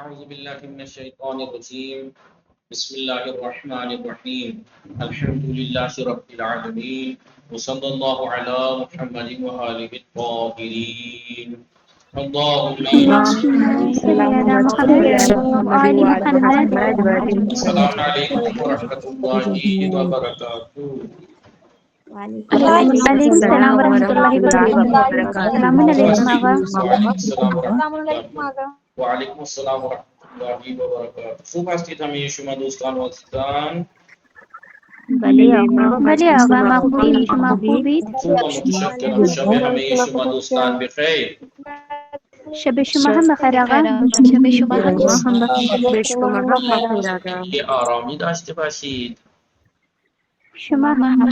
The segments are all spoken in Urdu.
أعوذ بالله من الشيطان الرجيم بسم الله الرحمن الرحيم الحمد لله رب العالمين وصلى الله على محمد وآله الطاهرين اللهم اللهم صل على محمد وآل محمد. السلام عليكم ورحمة الله وبركاته. وعليكم السلام ورحمة الله وبركاته. السلام علیکم آغا. وعلیکم السلام ورحمۃ اللہ وبرکاتہ. خوب هستید همه شما دوستان و عزیزان؟ بله آقا ما خوبیم، شما خوبید؟ خوب و متشکرم. شب همه شما دوستان بخیر. شب شما هم بخیر آقا. یه آرامی داشته باشید. شما هم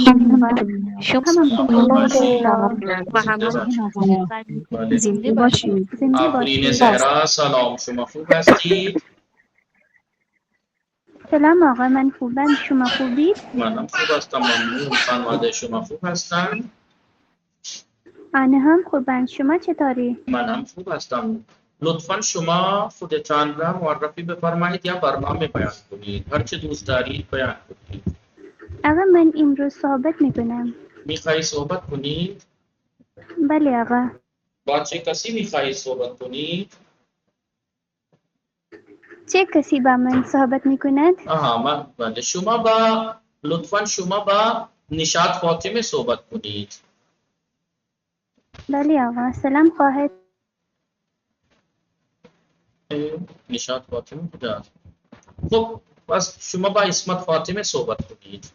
زنده باشید. آفرین زهرا سلام، شما خوب هستید؟ سلام آقا، من خوبم، شما خوبید؟ منم خوب هستم ممنون. خانواده شما خوب هستن؟ آنها هم خوبند، شما چطوری؟ منم خوب هستم. لطفا شما خودتان را معرفی بفرمایید یا برنامه بیان کنید، هر چه دوست دارید بیان کنید. آقا من امروز صحبت میکنم. میخوایی صحبت کنید؟ بله آقا. با چه کسی میخوایی صحبت کنید؟ چه کسی با من صحبت میکند؟ بله لطفا شما با نشاط فاطمه صحبت کنید. بله آقا. سلام خواهد. نشاط فاطمه کجاست؟ خب بس شما با اسمت فاطمه صحبت کنید.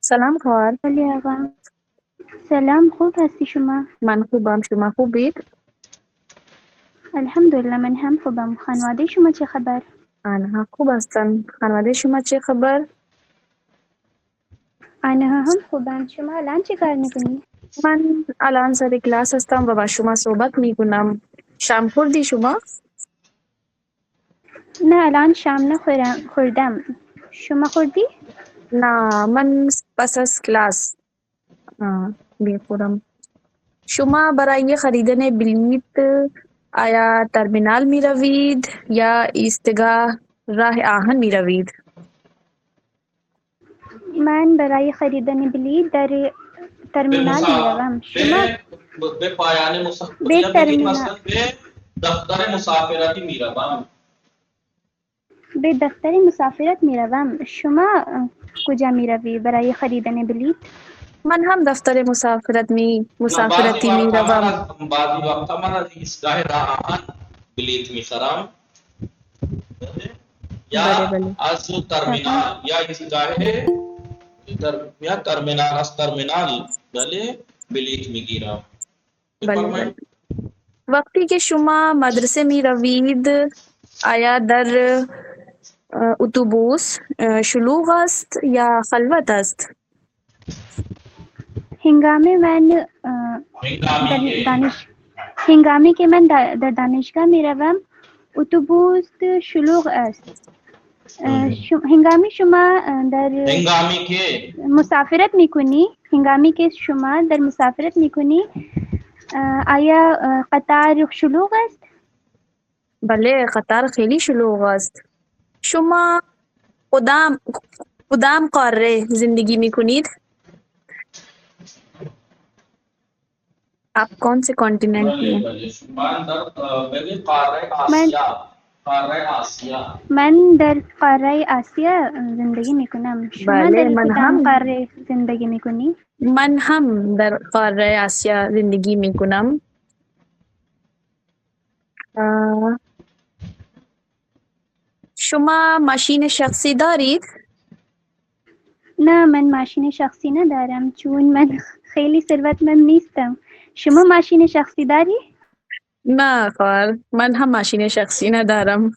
سلام خواهر. بله آقا. سلام، خوب هستی شما؟ من خوبم، شما خوبید؟ الحمدلله من هم خوبم. خانواده شما چه خبر؟ آنها خوب هستن. خانواده شما چه خبر؟ آنها هم خوبند. شما الان چه کار میکنی؟ من الان سر کلاس هستم و با شما صحبت میکنم. شام خوردی شما؟ نه الان شام خوردم. شما خوردی؟ نه من پس از کلاس میخورم. شما برای خریدن بلیط آیا ترمینال می روید یا ایستگاه راه آهن می روید؟ من برای خریدن بلیط در ترمینال میروم. شما به پایان مسافرتی مثلا به دفتر مسافرتی میروم. به دفتر مسافرت میروم. شما کجا میروی برای خریدن بلیط؟ من هم دفتر مسافرتی میروم. بعضی وقتا من از ایستگاه راه آهن بلیط میخرم یا از ترمینال یا ایستگاه یا ترمینال بله بلیط میگیرم. بله. وقتی که شما مدرسه میروید آیا در اتوبوس شلوغ است یا خلوت است؟ هنگامی که من در دانشگاه میروم اتوبوس شلوغ است. هنگامی شما در مسافرت میکنی آیا قطار شلوغ است؟ بله قطار خیلی شلوغ است. شما کدام قاره زندگی میکنید؟ آپ کون سے کانٹیننٹ میں؟ من در قاره آسیا زندگی میکنم. شما در کدام قاره زندگی میکنی؟ من هم در قاره آسیا زندگی میکنم. شما ماشین شخصی دارید؟ نه من ماشین شخصی ندارم چون من خیلی ثروتمند نیستم. شما ماشین شخصی داری؟ نه خواهر من هم ماشین شخصی ندارم.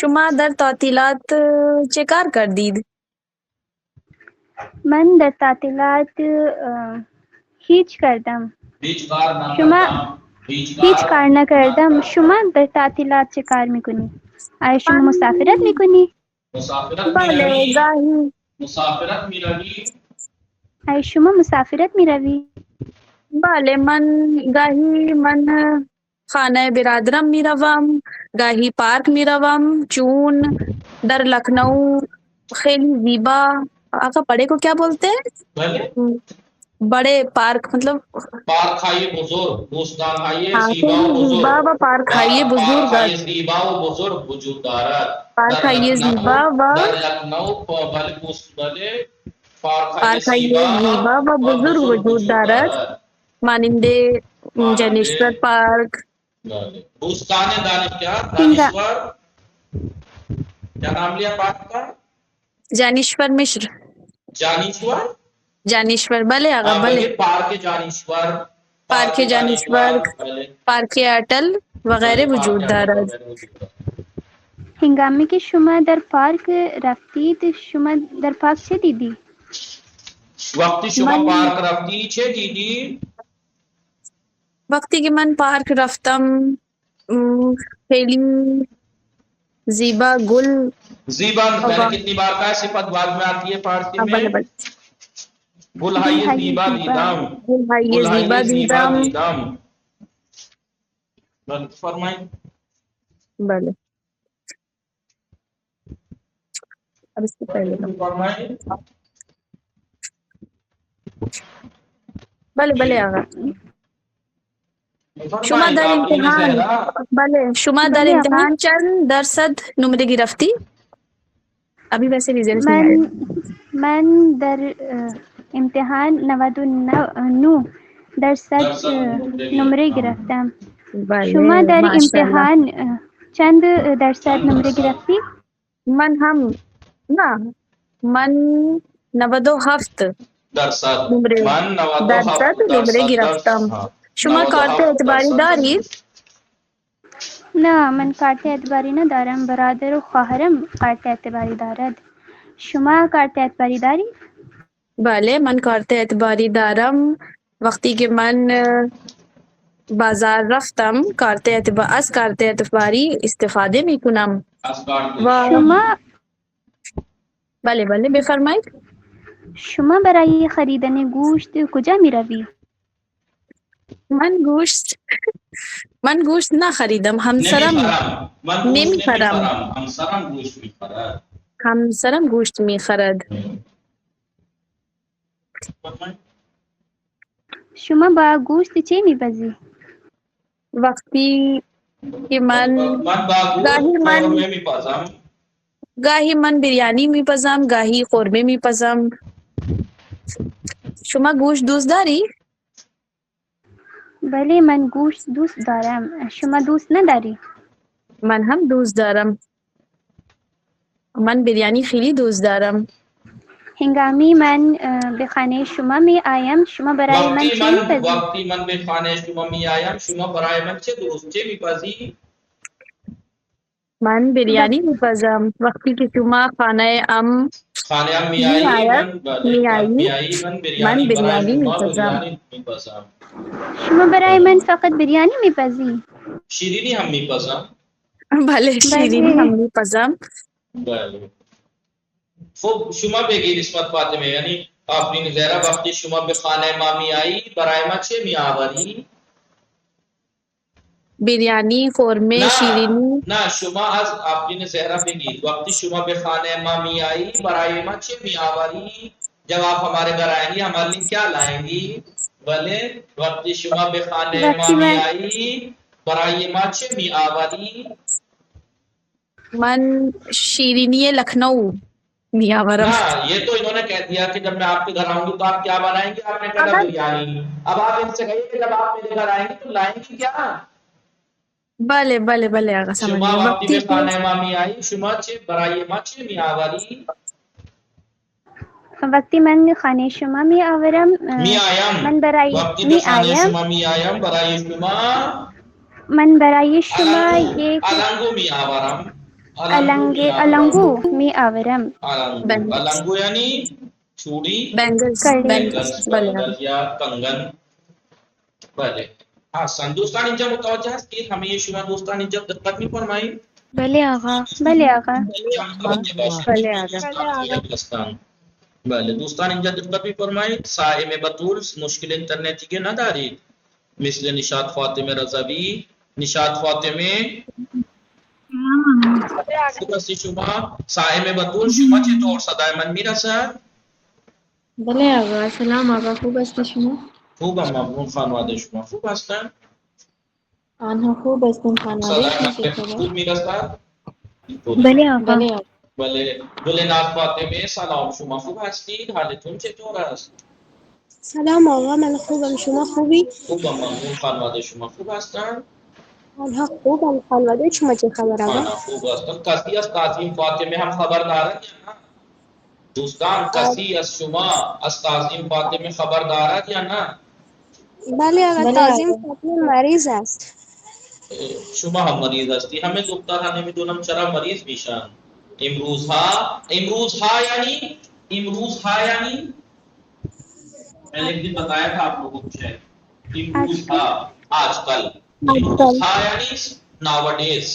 شما در تعطیلات چه کار کردید؟ من در تعطیلات هیچ کردم. شما هیچ کار نکردم. شما در تعطیلات چه کار میکنی؟ آیا شما مسافرت میکنی؟ بله گاهی. آیا شما مسافرت میروی؟ بله من گاهی خانه برادرم میروم، گاهی پارک میروم، چون در لکھنؤ خیلی زیبا. آقا بڑے کو کیا بولتے ہیں؟ بھلے بڑے پارک مطلب پارک کھائیے بزرگ، بوستان کھائیے ہاں زیبا و خیلی زیبا بزرگ، و پارک خائیے پارک بزرگ، کھائیے زیبا و بزرگ وجود دارد. پارک در خائیے لکھنؤ، زیبا و در لکھنؤ بھلے پارک کھائیے پارک خائیے زیبا و و بزرگ بزرگ وجود وجود دارد، دارد. مانند مانند جنیشور پارک. بوستان دانش کیا ہنگا دانشور، کیا نام لیا پارک کا؟ جانیشور مشر، جانیشور. جانیشور بلے آقا بلے، بھلے پارک جانیشور، پارک جانیشور، بھلے پارک اٹل وغیرہ پارک وجود اٹل دارد. وغیرہ وجود دارد. هنگامی که شما در پارک رفتید شما در پارک چه دیدی؟ وقتی شما من پارک رفتی چه دیدی؟ وقتی که من پارک رفتم خیلی زیبا گل زیبا میں نے کتنی بار کہا، صفت بعد میں آتی ہے فارسی میں. بلے بلے گلہائی گلهای زیبا زیبا دیدم، گلهای زیبا گلہائی زیبا دیدم. دیدم. فرمائیں. بلے اب اس سے پہلے کا فرمائیں. بلے بلے آقا. شما فرمائیں در آفرین امتحان زہرا. بلے شما در بله آقا. امتحان چند درصد نمره گرفتی؟ ابھی ویسے ریزلٹ نہیں آئے. من در امتحان 99% نمره گرفتم. شما بله در ماشاءاللہ. امتحان چند درصد نمره گرفتی؟ من هم نه من 97 درصد نمره من 97 درصد نمره گرفتم. شما کارت 97 اعتباری درصد. دارید؟ نه من کارت اعتباری ندارم، برادر و خواهرم کارت اعتباری دارد. شما کارت اعتباری داری؟ بله من کارت اعتباری دارم. وقتی که من بازار رفتم از کارت اعتباری استفاده می کنم. و شما بله بله بفرمایید. شما برای خریدن گوشت کجا می روی؟ من گوشت نخریدم. همسرم نمیخرم. همسرم گوشت میخرد. شما با گوشت چه می پزی؟ وقتی که گاهی من بریانی میپزم، گاهی قورمه میپزم. شما گوشت دوست داری؟ بله من گوشت دوست دارم. شما دوست نداری؟ من هم دوست دارم. من بریانی خیلی دوست دارم. هنگامی من به خانه شما می آیم شما برای من چه می پزی؟ وقتی من به خانه شما می آیم شما برای من چه میپزی؟ من بریانی میپزم. وقتی که شما خانه ام می آیی من بریانی شما میپزم. بریانی میپزم. شما برای من فقط بریانی می پزی؟ شیرینی هم میپزم. بله شیرینی هم میپزم. بله. خب شما بگید اسمت فاطمه، یعنی آفرین زهرا وقتی شما به خانه ما می آیی برای ما چه می آوری؟ بریانی، قورمه، شیرینی. نه شما از آفرین زهرا بگید وقتی شما به خانه ما می آیی برای ما چه می آوری؟ جب آپ ہمارے گھر آئیں گی ہمارے لیے کیا لائیں گی؟ بلے وقتی شما به خانه ما می آیی برای ما چه می آوری؟ من شیرینی لکھنؤ می آورم. نا یہ تو انہوں نے کہہ دیا کہ جب میں آپ کے گھر آؤں گی تو آپ کیا بنائیں گے، آپ نے کہا بریانی. اب آپ ان سے کہیے کہ جب آپ میرے گھر آئیں گے تو لائیں گے کیا؟ بله بله بله آقا سمجھ شما گیا. وقتی به خانه ما می آیی شما چه برای ما چه می آوری؟ وقتی من خانه شما می آورم می آیم. من برای وقتی به می خانه آیم شما می آیم برای شما من برای شما یک الانگو می آورم. الانگو می آورم. الانگو یعنی چوڑی، بینگلز بینگلز یا کنگن. بله. حسن دوستان اینجا متوجه است که همه شما دوستان اینجا دقت می‌فرمایید؟ بله آقا. بله آقا. بله آقا. بله دوستان اینجا دقت می‌فرمایید. صائم بطول مشکل اینترنتی که ندارید، مثل نشاط فاطمه رضوی نشاط فاطمه خوب هستی شما سائم بطول شما چطور صدای من میرسد بله آقا. سلام آقا، خوب هستی شما؟ خوبم ممنون خانواده شما خوب هستن آنها خوب هستیم. خانواده صدای شما من چطور خوب است؟ میرسد بله آقا. بله آقا. بله گلناز فاطمه سلام شما خوب هستید حالتون چطور است سلام آقا، من خوبم، شما خوبی؟ خوبم ممنون خانواده شما خوب هستن آنها خوبم. خانواده شما چه خبر آقا؟ آنا خوب هستن کسی از تعظیم فاطمه هم خبر دارد یا نه دوستان کسی از شما از تعظیم فاطمه خبر دارد یا نه بله آقا، بله تعظیم آقا. فاطمه مریض است. شما هم مریض هستی همه دخترها نمیدونم چرا مریض میشن امروزها یعنی میں نے ایک دن بتایا تھا آپ لوگوں کو شاید امروزها آج کل امروزها یعنی nowadays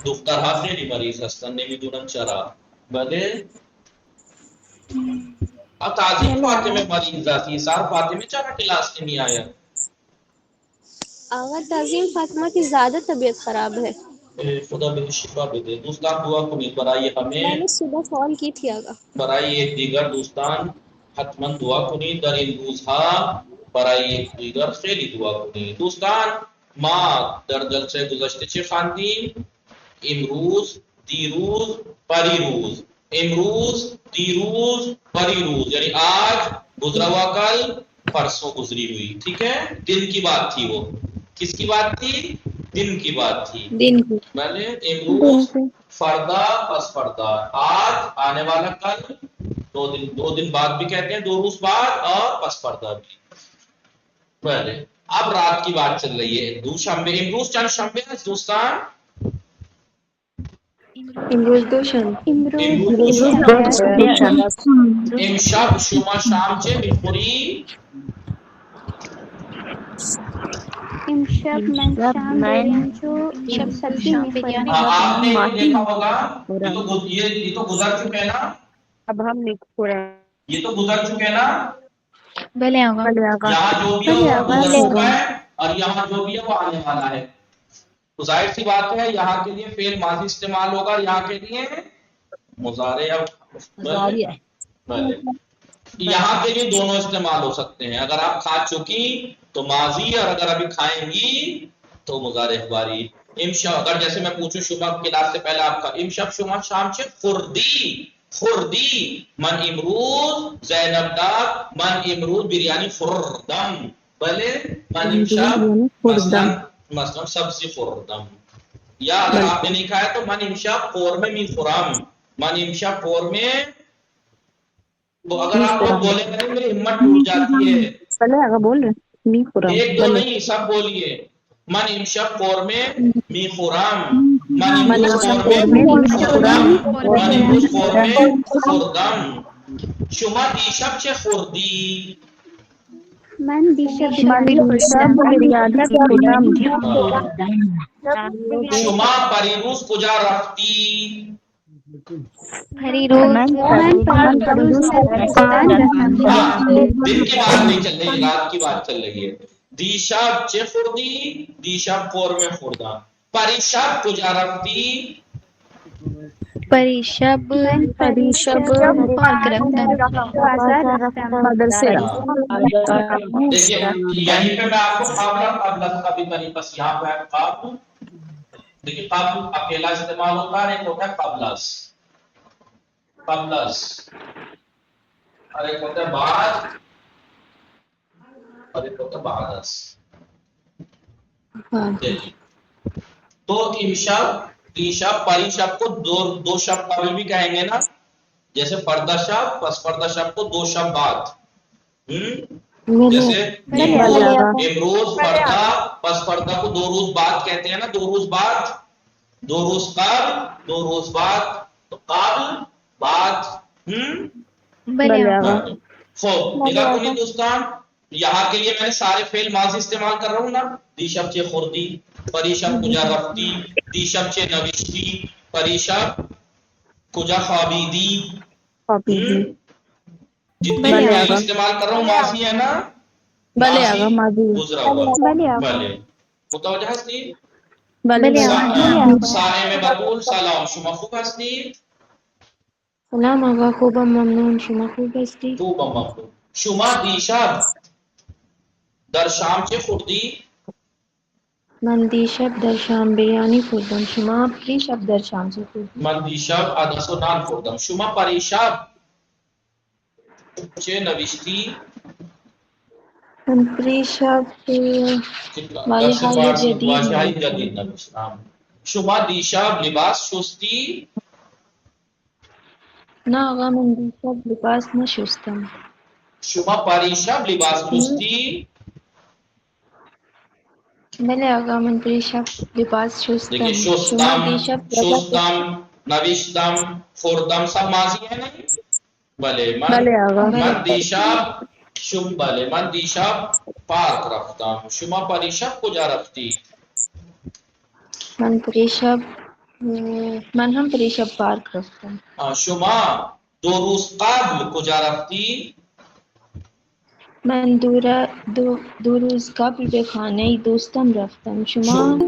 دخترها خیلی مریض هستن نمیدونم چرا بله تعظیم فاطمه مریض هستی سار فاطمه چرا کلاس نمی آیا آقا تعظیم فاطمه کی زیادہ طبیعت خراب ہے. خدا بهش شفا بده دوستان دعا کنید برای میں همه نے صبح فون کی تھی آقا. برای یک دیگر دوستان حتما دعا کنید در این روزها برای یک دیگر خیلی دعا کنید دوستان ما در جلسه گذشته چه خواندیم امروز دیروز پریروز امروز دیروز پریروز یعنی آج گزرا ہوا کل پرسوں گزری ہوئی ٹھیک ہے دن کی بات تھی وہ کس کی بات تھی دن کی بات تھی دن کی. پہلے امروز فردا پس فردا آج آنے والا کل دو دن بعد بھی کہتے ہیں دو روز بعد اور پس فردا بھی پہلے اب رات کی بات چل رہی ہے دو شنبے امروز چند شنبے ہیں دوستان امروز دوشنبه. امروز امشب شما شام چه میخوری؟ امشب من شام بریانچو سبزی میخورم آپ نے دیکھا ہوگا یہ تو گزر چکے ہیں نا اب ہم نہیں پورا. یہ تو گزر چکے ہیں نا بلے آقا یہاں جو بھی ہے وہ گزر چکا ہے اور یہاں جو بھی ہے وہ آنے والا ہے تو ظاہر سی بات ہے یہاں کے لیے فعل ماضی استعمال ہوگا یہاں کے لیے مضارع یہاں کے لیے دونوں استعمال ہو سکتے ہیں اگر آپ کھا چکی تو ماضی اور اگر ابھی کھائیں گی تو مضارع اخباری امشب اگر جیسے میں پوچھوں شما کلاس سے پہلے آپ کا امشب شما شام سے خوردی من امروز زینب داد من امروز بریانی خوردم بلے من امشب مثلا سبزی خوردم یا اگر آپ نے نہیں کھایا تو من امشب قورمه میخورم من امشب قورمه تو اگر آپ لوگ بولیں گے میری ہمت ٹوٹ جاتی ہے ایک دو نہیں سب بولیے من امشب قورمه میخورم من امروز قورمه خوردم من امروز قورمه خوردم شما دیشب چه خوردی من دیشب بریانی خوردم شما پریروز کجا رفتی من پریروز قبرستان رفتم دن کی بات نہیں چل رہی رات کی بات چل رہی ہے دیشب چه خوردی دیشب قورمه خوردم پریشب کجا رفتی پریشب پارک رفتم بازار رفتم دیکھیے یہیں پہ میں آپ کو قبل کا بھی بنی بس یہاں پہ قبل دیکھیے قبل اکیلا استعمال ہوتا ہے ایک ہوتا ہے قبلس اور ایک ہوتا ہے بعد اور ایک ہوتا ہے بعدس تو امشب دیشب پریشب کو دو شب قبل بھی کہیں گے نا جیسے پردہ شب پس پردہ شب کو دو شب بعد جیسے امروز پردہ پس پردہ کو دو روز بعد کہتے ہیں نا دو روز بعد دو روز قبل دو روز بعد تو قبل بعد خوب نگاہ کنی دوستان یہاں کے لیے میں نے سارے فعل ماضی استعمال کر رہا ہوں نا دیشب چه خوردی پریشب کجا رفتی دیشب چه نوشتی پریشب کجا خوابیدی جتنے فعل استعمال کر رہا ہوں ماضی ہے نا ماضی گزرا ہوا بلے متوجہ ہستی بله بله آقا. صائم بطول سلام، شما خوب هستید؟ سلام آقا، خوبم ممنون. شما خوب هستی؟ خوبم ممنون. شما دیشب در شام چه خوردی؟ من دیشب در شام بریانی خوردم. شما دیشب در شام چه خوردی؟ من دیشب عدس و نان خوردم. شما پریشب چه نوشتی؟ من دیشب درس واژه‌های فارسی جدید واژه‌های نوشتم. جدید نوشتم. شما دیشب لباس شستی؟ نه آقا، من دیشب لباس نشستم. شما پریشب لباس شستی؟ بله آقا، من دیشب لباس دیکھیں شستم. شما شستم، دیشب شستم، نوشتم، خوردم سب ماضی ہے نہیں؟ بله بله آقا. من دیشب بله من دیشب پارک رفتم. شما پریشب کجا رفتی؟ من پریشب من هم پریشب پارک رفتم. شما 2 روز قبل کجا رفتی؟ من دو روز قبل به خانه دوستم رفتم. شما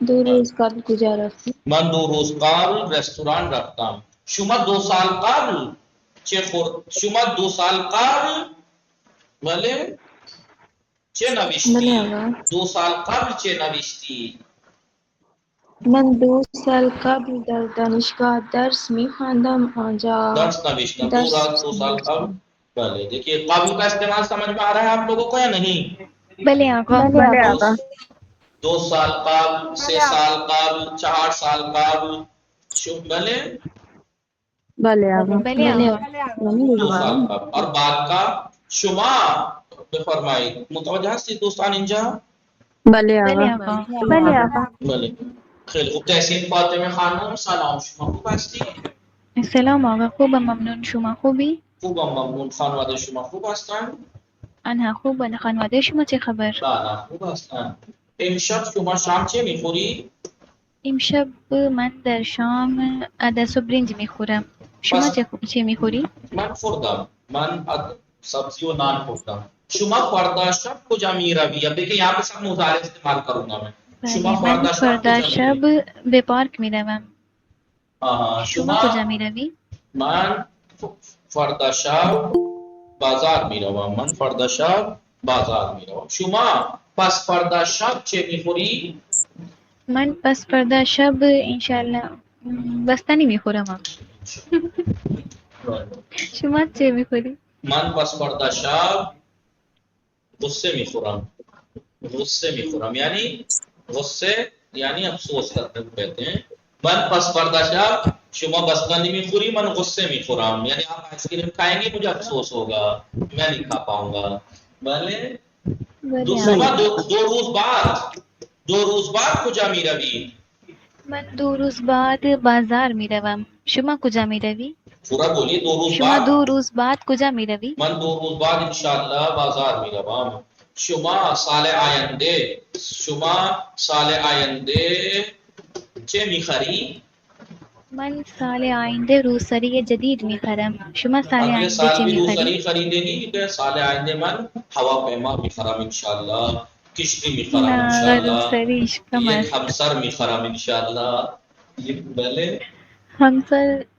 2 روز قبل کجا رفتی؟ من 2 روز قبل رستوران رفتم. شما 2 سال قبل شما 2 سال قبل بله چه بله نوشتی؟ آقا. 2 سال قبل چه نوشتی؟ من 2 سال قبل در دانشگاه درس می‌خواندم. آنجا درس نوشتم. درس 2 سال قبل. بله دیکھیے قبل کا استعمال سمجھ میں آ رہا ہے آپ لوگوں کو یا نہیں؟ بله آقا. بله آقا. 2 سال قبل، 3 سال قبل، 4 سال قبل. بله بله آقا. بله بله آقا. 2 سال قبل. اور بعد کا شما بفرمایید. متوجه هستید دوستان اینجا؟ بله بله آقا. آقا. بله آقا. بله خیلی خوب. تحسین فاطمه خانم سلام، شما خوب هستید؟ سلام آقا، خوبم ممنون. شما خوبی؟ خوبم ممنون. خانواده شما خوب هستند؟ آنها خوبن. خانواده شما چه خبر؟ بله خوب هستند. امشب شما شام چه میخوری؟ امشب من در شام عدس و برنج میخورم. شما بس چه میخوری؟ من خوردم. من سبزی و نان خوردم. شما فردا شب کجا میروی؟ اب دیکھیں یہاں پہ سب مضارع استعمال کروں گا میں. شما بله، من فردا شب فردا کجا شب میروی؟ به پارک میروم. شما شما کجا میروی؟ من فردا شب بازار میروم. من فردا شب بازار میروم. شما پس فردا شب چه میخوری؟ من پس فردا شب انشالله بستنی میخورم. شما چه میخوری؟ من پس فردا شب غصه میخورم. غصه میخورم یعنی غصه یعنی افسوس کرتے ہوئے کہتے ہیں. من پس فردا شب شما بستنی میخوری، من غصے میخورم. یعنی آپ آئس کریم کھائیں گے مجھے افسوس ہوگا، میں نہیں کھا پاؤں گا. بله شما دو روز بعد کجا میروی؟ من 2 روز بعد بازار میروم. شما کجا میروی؟ پورا بولیے. 2 روز شما بعد 2 روز بعد کجا میروی؟ من 2 روز بعد انشاءاللہ بازار میروم. شما سال آینده چه میخری؟ من سال آینده روسری جدید میخرم. شما سال اگلے آینده سال چه بھی میخری؟ روسری خریدیں گی کہ سال آئندے من هواپیما میخرم انشاءاللہ، کشتی میخرم نه انشاءاللہ، روسریش کم یک است. همسر میخرم انشاءاللہ. یہ بله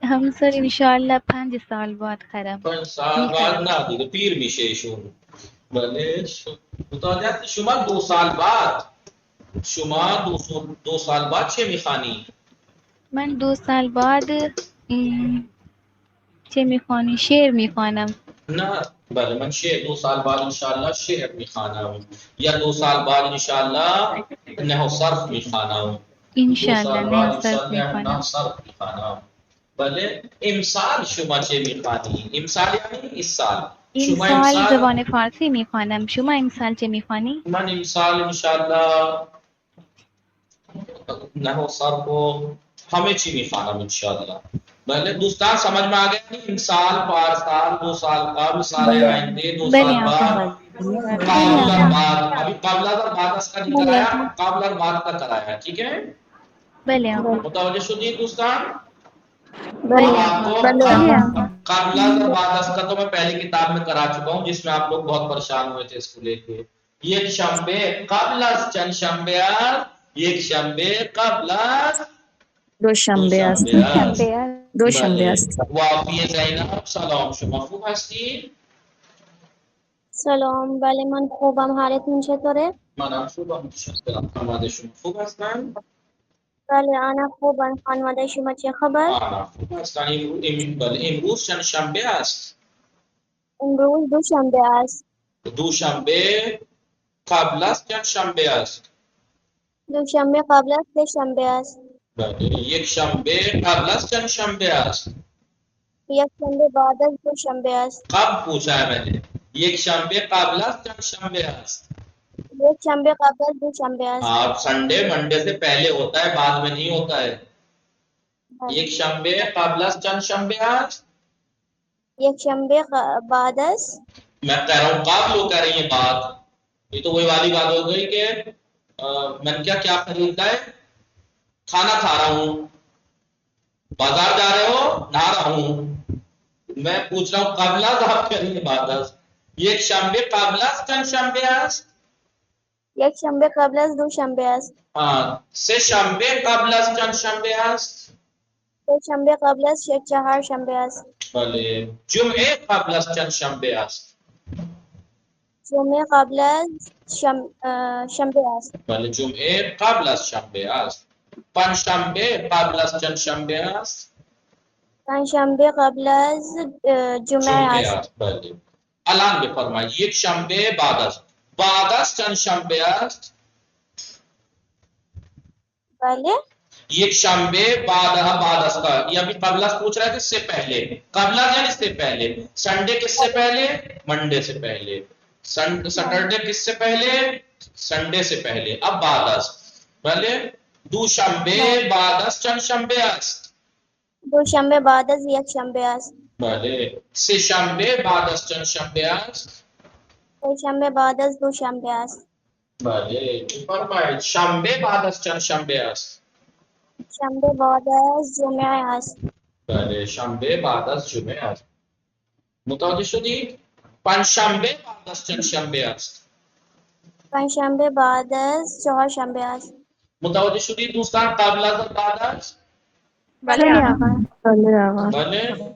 همسر انشاءالله 5 سال بعد خرم. 5 سال بعد نه دیگه پیر میشه ایشون. بله متوجه هستی؟ شما 2 سال بعد دو سال بعد چه میخوانی؟ من 2 سال بعد چه میخوانی؟ شعر میخوانم. نه بله من 2 سال بعد انشاءاللہ شعر میخوانم، یا 2 سال بعد انشاءاللہ نحو صرف میخوانم. 2 انشاءالله سال بعد نه صرف انشاءاللہ نحو میخوانم. صرف میخوانم. بله امسال شما چه میخوانی؟ امسال یعنی اس سال. شما امسال زبان فارسی میخوانم. شما امسال چه میخوانی؟ من امسال انشاءاللہ نحو صرف و همه چی میخوانم انشاءاللہ. بله دوستان سمجھ میں آگیا نہیں؟ امسال، پارسال، 2 سال قبل، سال آئندے، 2 سال بعد، قابل بعد. ابھی قابل بعد اس کا نہیں کرایا، قابل بعد کا کرایا ہے. ٹھیک ہے بله آقا. متوجہ شدید دوستان؟ بله آپ کو آقا. قابل بعد اس کا تو میں پہلی کتاب میں کرا چکا ہوں، جس میں آپ لوگ بہت پریشان ہوئے تھے اس کو لے کے. یک شنبه قبل از چند شنبه است یک شنبه قبل از دوشنبه است. دوشنبه است. دوشنبه بله. است. وافی زینب سلام، شما خوب هستین؟ سلام. بله من خوبم. حالتون چطوره؟ منم خوبم، متشکرم. خانواده شما خوب هستن؟ بله انا خوبم. خانواده شما چه خبر؟ منم خوب هستن. بله امروز چند شنبه است؟ امروز دوشنبه است. دوشنبه قبل از چند شنبه است؟ دوشنبه قبل از سه‌شنبه است. بله. یک شنبه قبل از چند شنبه است؟ یک شنبه بعد از دوشنبه است. قبل پوچھا ہے میں نے. یک شنبه قبل از چند شنبه است؟ یک شنبه قبل از دوشنبه است. آپ سنڈے منڈے سے پہلے ہوتا ہے، بعد میں نہیں ہوتا ہے. یک شنبه قبل از چند شنبه است؟ یک شنبه بعد از میں کہہ رہا ہوں قبل ہو کہہ رہی ہیں بات. یہ تو وہی والی بات ہو گئی کہ میں نے کیا خریدتا ہے؟ کھانا کھا رہا ہوں. بازار جا رہے ہو؟ نہا رہا ہوں. میں پوچھ رہا ہوں قبل از، آپ کہہ رہی ہیں بعد از. یک شنبه قبل از چند شنبه است؟ یک شنبه قبل از دوشنبه است. سه شنبه قبل از چند شنبه است؟ سه شنبه قبل از چهار شنبه است. بله. جمعه قبل از چند شنبه است؟ جمعه قبل از شنبه است. بله. جمعه قبل از شنبه است. پنجشنبه قبل از چند شنبه است؟ پنجشنبه قبل از جمعه است. بله. الان بفرمایید یک شنبه بعد از چند شنبه است؟ بله. یک شنبه بعد از کا، یہ ابھی قبل از پوچھ رہا ہے، کس سے پہلے؟ قبل از یعنی اس سے پہلے. سنڈے کس سے پہلے؟ منڈے سے پہلے. سیٹرڈے کس سے پہلے؟ سنڈے سے پہلے. اب بعد از. بله. دوشنبه بعد از چند شنبه است؟ دوشنبه بعد از یک شنبه است. بله. سه شنبه بعد از چند شنبه است؟ سه شنبه بعد از دوشنبه است. بله. بفرمایید شنبه بعد از چند شنبه است؟ شنبه بعد از جمعه است. بله. شنبه بعد از جمعه است. متوجه شدید؟ پنجشنبه بعد از چند شنبه است؟ پنجشنبه بعد از چهارشنبه است. متوجه شدید دوستان؟ قبل از و بعد از؟ بله آقا. بله آقا. بله.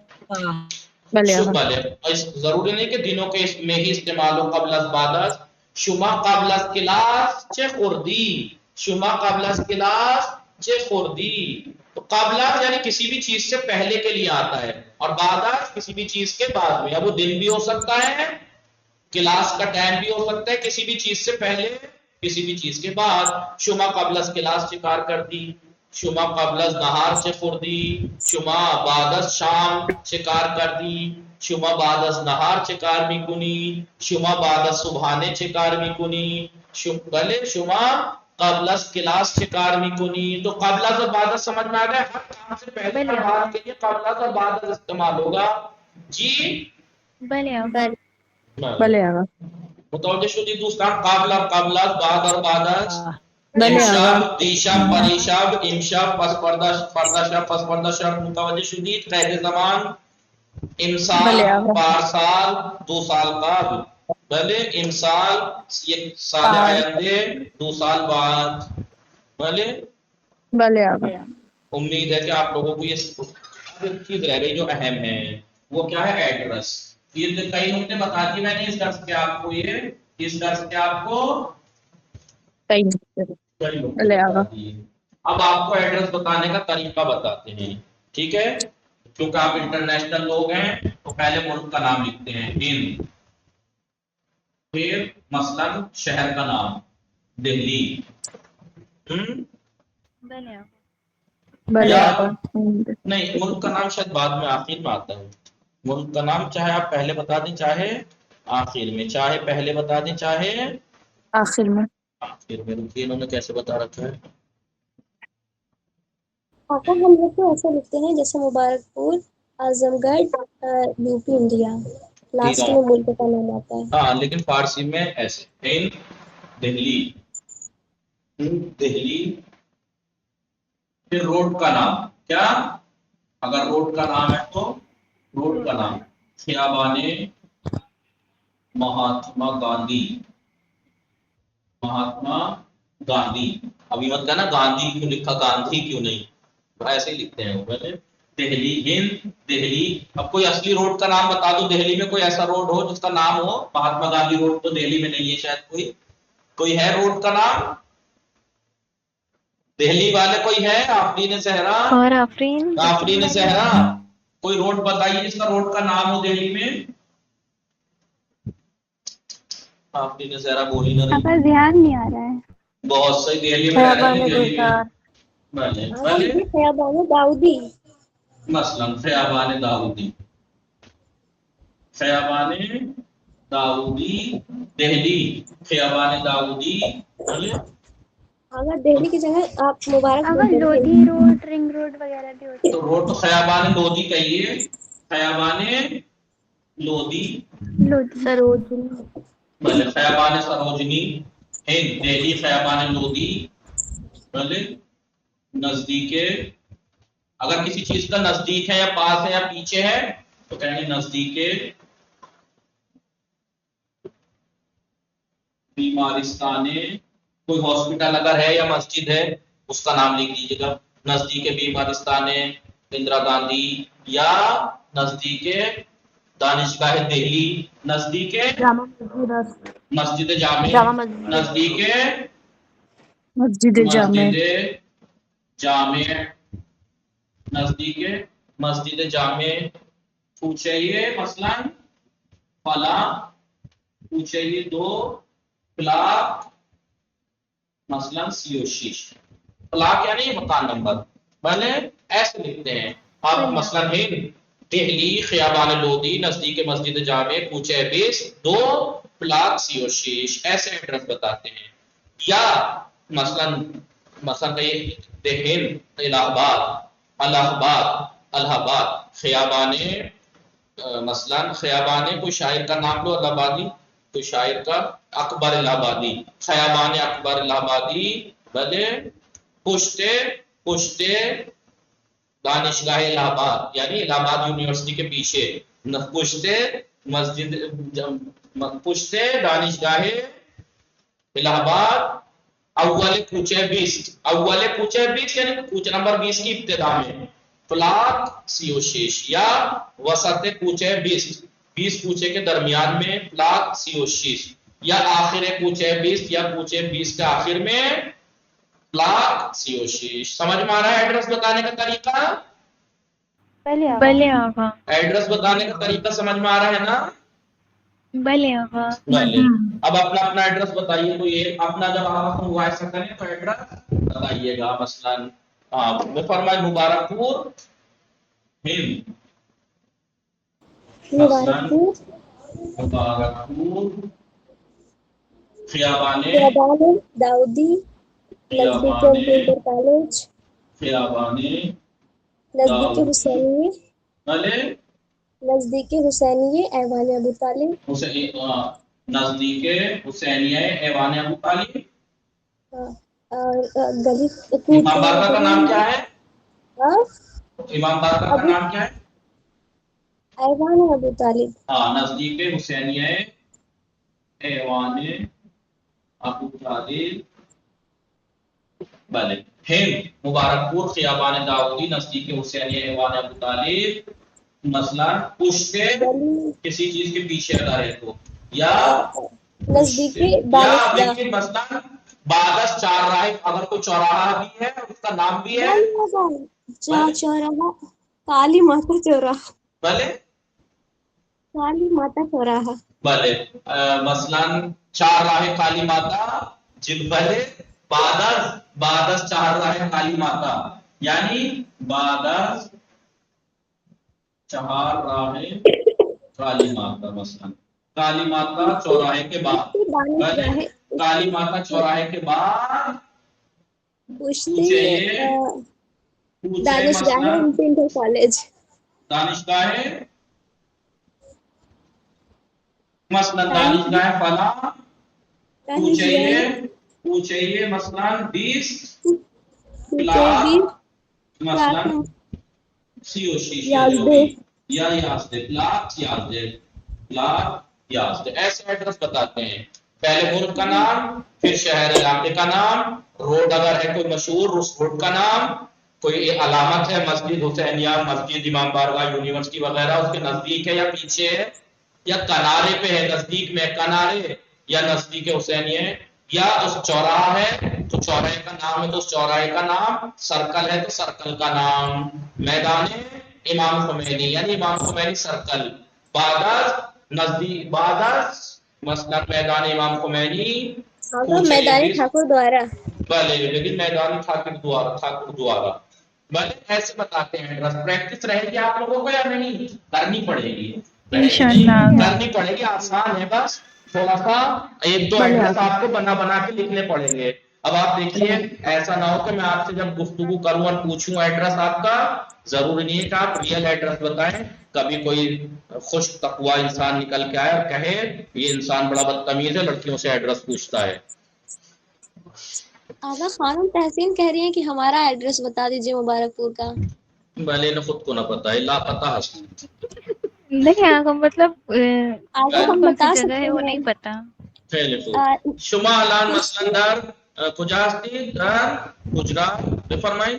بله آقا. بله. ضروری نہیں کہ دنوں کے میں ہی استعمال ہو قبل از بعد از. شما قبل از کلاس چه خوردی؟ شما قبل از کلاس چه خوردی؟ تو قبل از یعنی کسی بھی چیز سے پہلے کے لیے آتا ہے، اور بعد از کسی بھی چیز کے بعد میں. اب وہ دن بھی ہو سکتا ہے، کلاس کا ٹائم بھی ہو سکتا ہے، کسی بھی چیز سے پہلے کسی بھی چیز کے بعد. شما قبل از کلاس چه کار کردی؟ شما قبل از نهار چه خوردی؟ شما بعد از شام چه کار کردی؟ شما بعد از نهار چه کار میکنی؟ شما بعد از صبحانه چه کار میکنی؟ بله. شما قبل از کلاس چه کار میکنی؟ تو قبل از و بعد از سمجھ میں آ گیا. ہر کام سے پہلے اور بعد کے لیے قبل از اور بعد از استعمال ہوگا. جی بله آقا. بله آقا. متوجه شدید دوستان؟ قبل از بعد اور بعد از. بله آقا. امشب، دیشب، پریشب، امشب، پس فردا شب، پس فردا شب. متوجه شدید؟ قید زمان امسال، بله آقا. پارسال، 2 سال قبل. بله. امسال یک سال آینده، 2 سال بعد. بله. بله آقا. امید ہے کہ آپ لوگوں کو یہ چیز رہ گئی جو اہم ہے، وہ کیا ہے؟ ایڈریس. یہ کئی نقطے بتا دی میں نے اس درس کے آپ کو، اس درس کے آپ کو کئی کئی نقطے بله بتا آقا. دیے. اب آپ کو ایڈریس بتانے کا طریقہ بتاتے ہیں، ٹھیک ہے؟ کیونکہ آپ انٹرنیشنل لوگ ہیں تو پہلے ملک کا نام لکھتے ہیں ان، پھر مثلا شہر کا نام دہلی. بله آقا. بله یا آقا. نہیں، ملک کا نام شاید بعد میں آخر میں آتا ہے. ملک کا نام چاہے آپ پہلے بتا دیں چاہے آخر میں، چاہے پہلے بتا دیں چاہے آخر میں. آخر میں. رکیے انہوں نے کیسے بتا رکھا ہے؟ آقا ہم لوگ تو ایسے لکھتے ہیں جیسے مبارک پور، اعظم گڑھ، یو پی انڈیا، لاسٹ میں ملک کا نام آتا ہے. ہاں لیکن فارسی میں ایسے ان دہلی، دہلی. پھر روڈ کا نام کیا؟ اگر روڈ کا نام ہے تو روڈ کا نام خیابان مہاتما گاندھی، مہاتما گاندھی، ابھی مت کہنا گاندھی کیوں لکھا، گاندھی کیوں نہیں، ایسے ہی لکھتے ہیں پہلے. دہلی، ہند، دہلی. اب کوئی اصلی روڈ کا نام بتا دو دہلی میں، کوئی ایسا روڈ ہو جس کا نام ہو. مہاتما گاندھی روڈ تو دہلی میں نہیں ہے شاید. کوئی ہے روڈ کا نام دہلی والے؟ کوئی ہے؟ آفرین صحرا، اور آفرین آفرین صحرا، کوئی روڈ بتائیے جس کا روڈ کا نام ہو دہلی میں. آفرین صحرا بولی نہ رہی. اب دھیان نہیں آ رہا ہے. بہت صحیح، دہلی میں رہ رہی ہیں، دہلی میں. بھلے خیابان داؤدی، مثلا خیابان داؤدی، خیابان داؤدی دہلی، خیابان داؤدی. بھلے اگر دہلی کی جگہ آپ مبارک اگر پور لودھی دیکھیں. روڈ، رنگ روڈ وغیرہ بھی ہوتے تو ہیں. روڈ تو خیابان لودھی کہیے، خیابان لودھی. لودھی، سروجنی، بھلے خیابان سروجنی ہند، دہلی خیابان لودھی. بھلے نزدیک، اگر کسی چیز کا نزدیک ہے یا پاس ہے یا پیچھے ہے تو کہیں گے نزدیک بیمارستان. کوئی ہاسپٹل اگر ہے یا مسجد ہے اس کا نام لکھ لیجیے گا. نزدیک بیمارستان اندرا گاندھی، یا نزدیک دانشگاہ دہلی، نزدیک جامع مسجد، مسجد جامع، جامع مسجد، نزدیک مسجد جامع، مسجد جامع، نزدیک مسجد جامع. پوچھئے مثلا فلاں، پوچھئے 2 بلاک مثلا CO6. بلاک یعنی مکان نمبر. بھلے ایسے لکھتے ہیں آپ. مثلا دہلی خیابان لودھی نزدیک مسجد جامع، پوچھئے 20 2 بلاک CO6، ایسے ایڈریس بتاتے ہیں. یا مثلا ہند الہ آباد، الہ آباد، الہ آباد خیابان، مثلا خیابان کوئی شاعر کا نام لو الہ آبادی، تو شاعر کا اکبر الہ آبادی، خیابان اکبر الہ آبادی. بھلے پشتے دانشگاہ الہ آباد، یعنی الہ آباد یونیورسٹی کے پیچھے پشتے دانشگاہ الہ آباد. اول کوچہ 20، اول کوچہ 20 یعنی کوچہ نمبر 20 کی ابتدا میں بلاک CO6، یا وسط کوچہ 20 کوچے کے درمیان میں بلاک CO6، یا آخر کوچہ 20 یا کوچہ 20 کے آخر میں بلاک CO6. سمجھ میں آ رہا ہے ایڈریس بتانے کا طریقہ؟ بلے آقا، ایڈریس بتانے کا طریقہ سمجھ میں آ رہا ہے نا؟ بلے آقا. بھلے اب اپنا اپنا ایڈریس بتائیے. تو یہ اپنا جب آپ ایسا کریں تو ایڈریس بتائیے گا. مثلا فرمائے مبارک پور ہند، مثلا مبارک پور، مبارک پور خیابان داؤدی، نزدیک کمپیوٹر کالج، خیابان نزدیک حسینیہ، بھلے نزدیک حسینیہ ایوان ابو طالب، نزدیک حسینیہ ایوان ابو طالب. گلی امام بارگاہ کا نام کیا ہے؟ ہاں امام بارگاہ کا نام کیا ہے؟ ایوان ابو طالب. ہاں، نزدیک حسینیہ ایوان ابو طالب. بھلے ہند مبارک پور خیابان داؤدی نزدیک حسینیہ ایوان ابو طالب. مثلا پشتے کسی چیز کے پیچھے ادا ہے تو، یا نزدیک یا دانشگاہ، دیکھیے مثلا بادس 4 راہ، اگر کوئی چوراہا بھی ہے اس کا نام بھی ہے. چوراہا کالی ماتا چوراہا، بھلے کالی ماتا چوراہا. بھلے مثلا 4 راہ کالی ماتا بھلے بادس 4 راہ کالی ماتا، یعنی بادس 4 راہ کالی ماتا. مثلا کالی ماتا چوراہے کے بعد، بھلے کالی ماتا چوراہے کے بعد پوچھتے پوچھے دانشگاہ مثلا انٹر کالج، دانشگاہ مثلا دانشگاہ فلاں. پوچھئے مثلا 20 بلاک مثلا CO6 یا یازدے بلاک یازدے، بلاک یازدے. ایسے ایڈریس بتاتے ہیں. پہلے ملک کا نام، پھر شہر علاقے کا نام، روڈ اگر ہے کوئی مشہور اس روڈ کا نام، کوئی علامت ہے مسجد حسینیہ، مسجد امام بارگاہ یونیورسٹی وغیرہ اس کے نزدیک ہے یا پیچھے ہے، یا کنارے پہ ہے، نزدیک میں کنارے یا نزدیک حسینیہ ہے، یا اس چوراہا ہے تو چوراہے کا نام ہے تو اس چوراہے کا نام، سرکل ہے تو سرکل کا نام، میدان امام خمینی یعنی امام خمینی سرکل، بادر نزدیک بادر مثلا میدان امام خمینی، میدان ٹھاکر دوارا، بھلے لیکن میدان ٹھاکر دوارا بھلے ایسے بتاتے ہیں ایڈریس، پریکٹس رہے گی آپ لوگوں کو یا نہیں؟ کرنی پڑے گی، انشاءاللہ کرنی پڑے گی، آسان ہے، بس تھوڑا سا ایک دو ایڈریس آپ کو بنا بنا کے لکھنے پڑیں گے۔ اب آپ دیکھیے ایسا نہ ہو کہ میں آپ سے جب گفتگو کروں اور پوچھوں ایڈریس آپ کا، ضروری نہیں ہے کہ آپ ریئل ایڈریس بتائیں، کبھی کوئی خوش تقوا انسان نکل کے آئے اور کہے یہ انسان بڑا بدتمیز ہے، لڑکیوں سے ایڈریس پوچھتا ہے۔ آغا خانم تحسین کہہ رہی ہیں کہ ہمارا ایڈریس بتا دیجئے مبارک پور کا۔ بھلے نے خود کو نہ پتا ہے، لاپتہ ہستی نہیں آگا مطلب آغا کون ہم کون سی بتا جگہ ہے سکتے وہ ہیں نہیں پتا۔ شما الان مثلا در کجا ہستی؟ در گجرات بفرمائی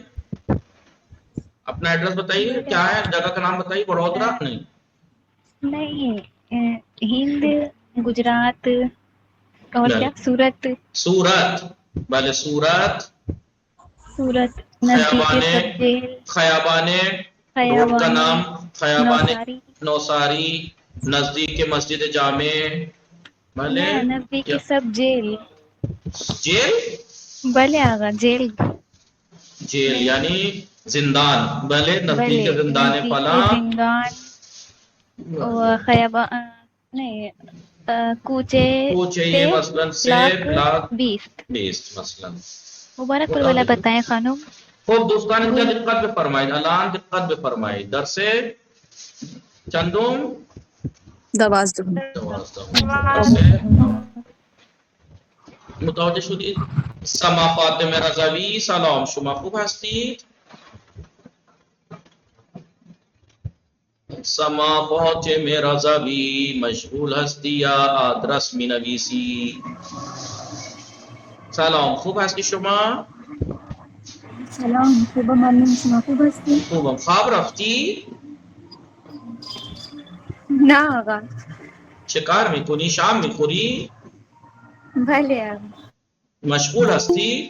اپنا ایڈریس بتائیے، کیا ہے جگہ کا نام بتائیے، بڑودرا نہیں؟ نہیں ہند، گجرات اور کیا سورت، سورت، بھلے سورت، سورت نزدیک خیابان سب جیل، خیابان روڈ کا خیابان نام، خیابان نوساری، نوساری، نزدیک مسجد جامع، بھلے نہ نزدیک سب جیل، جیل، بھلے آگا جیل، جیل یعنی زندان، بھلے نزدیک بھلے زندان نزدیک فلاں، زندان اور خیابان نہیں کوچے کوچے یہ مثلا سے بلاک 20 مثلا۔ مبارک پور والا بتائیں خانم۔ خوب دوستان اینجا دقت بفرمایید، الان دقت بفرمایید، درس چندم؟ 12 متوجه شدید؟ سما فاطمه رضوی سلام، شما خوب هستید؟ سما فاطمه رضوی مشغول هستی یا آدرس می نویسی؟ سلام، خوب هستی شما؟ سلام، خوبم ممنون، شما خوب هستی؟ خوبم. خواب رفتی؟ نه آقا. چه کار میکنی؟ شام میخوری؟ بله آقا. مشغول هستی؟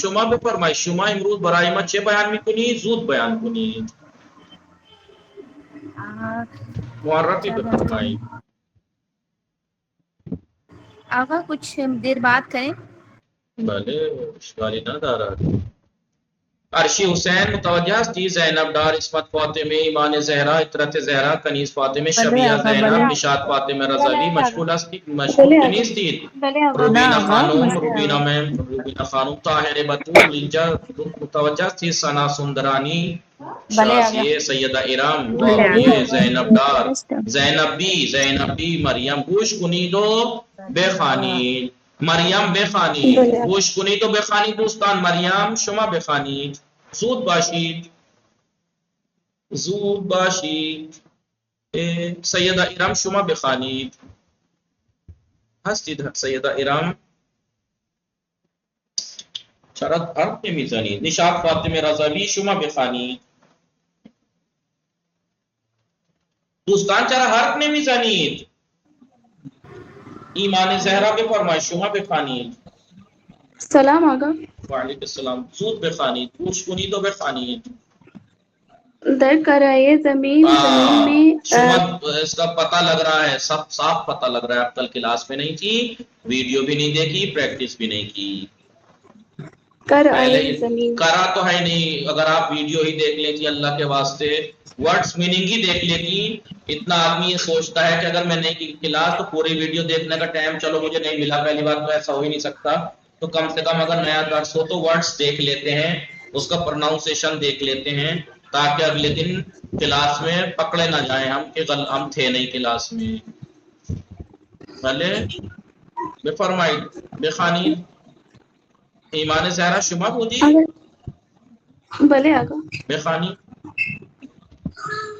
شما بفرمایید، شما امروز برای ما چه بیان میکنید؟ زود بیان کنید، معرفی کیا بیان کریں؟ بفرمایید. آقا کچھ دیر بات کریں؟ بله اشکالی ندارد. عرشی حسین متوجه هستی؟ زینب دار، اسمت فاطمه، ایمان زهرا، اطرت زهرا، کنیز فاطمه، شبیه زینب، نشاط فاطمه رضوی، مشغول هستید؟ مشغول که نیستید؟ روبینا خانم، روبینا خانم، طاهر بطول، اینجا متوجه هستی؟ ثنا سندرانی، شازیه، سیدہ ارم، باقیه، زینب دار، زینب بی، مریم. گوش کنید و بخوانید، مریم بخوانید، گوش کنید و بخوانید دوستان. مریم شما بخوانید، زود باشید، زود باشید. سیدہ ارم شما بخوانید، هستید سیدہ ارم؟ چرا حرف نمیزنید؟ نشاط فاطمه رضوی شما بخوانید. دوستان چرا حرف نمیزنید؟ ایمان زهرا بفرمایید، شما بخوانید. سلام آقا. وعلیکم السلام. زود بخوانید، گوش کنید و بخوانید. در کرائے زمین میں شما اس کا پتہ لگ رہا ہے، سب صاف پتہ لگ رہا ہے، اب کل کلاس میں نہیں تھی، ویڈیو بھی نہیں دیکھی، پریکٹس بھی نہیں کی. پہلے زمین کرا تو ہے نہیں، اگر آپ ویڈیو ہی دیکھ لیتی اللہ کے واسطے، ورڈز میننگ ہی دیکھ لیتی. اتنا آدمی یہ سوچتا ہے کہ اگر میں نہیں کی کلاس تو پوری ویڈیو دیکھنے کا ٹائم چلو مجھے نہیں ملا، پہلی بات تو ایسا ہو ہی نہیں سکتا. تو کم سے کم اگر نیا درس ہو تو ورڈز دیکھ لیتے ہیں، اس کا پروناؤنسیشن دیکھ لیتے ہیں، تاکہ اگلے دن کلاس میں پکڑے نہ جائیں ہم کہ ہم تھے نہیں کلاس میں. بھلے بفرمائید، بخوانید. ایمان زہرا شما بودی؟ بھلے آقا. بخوانید.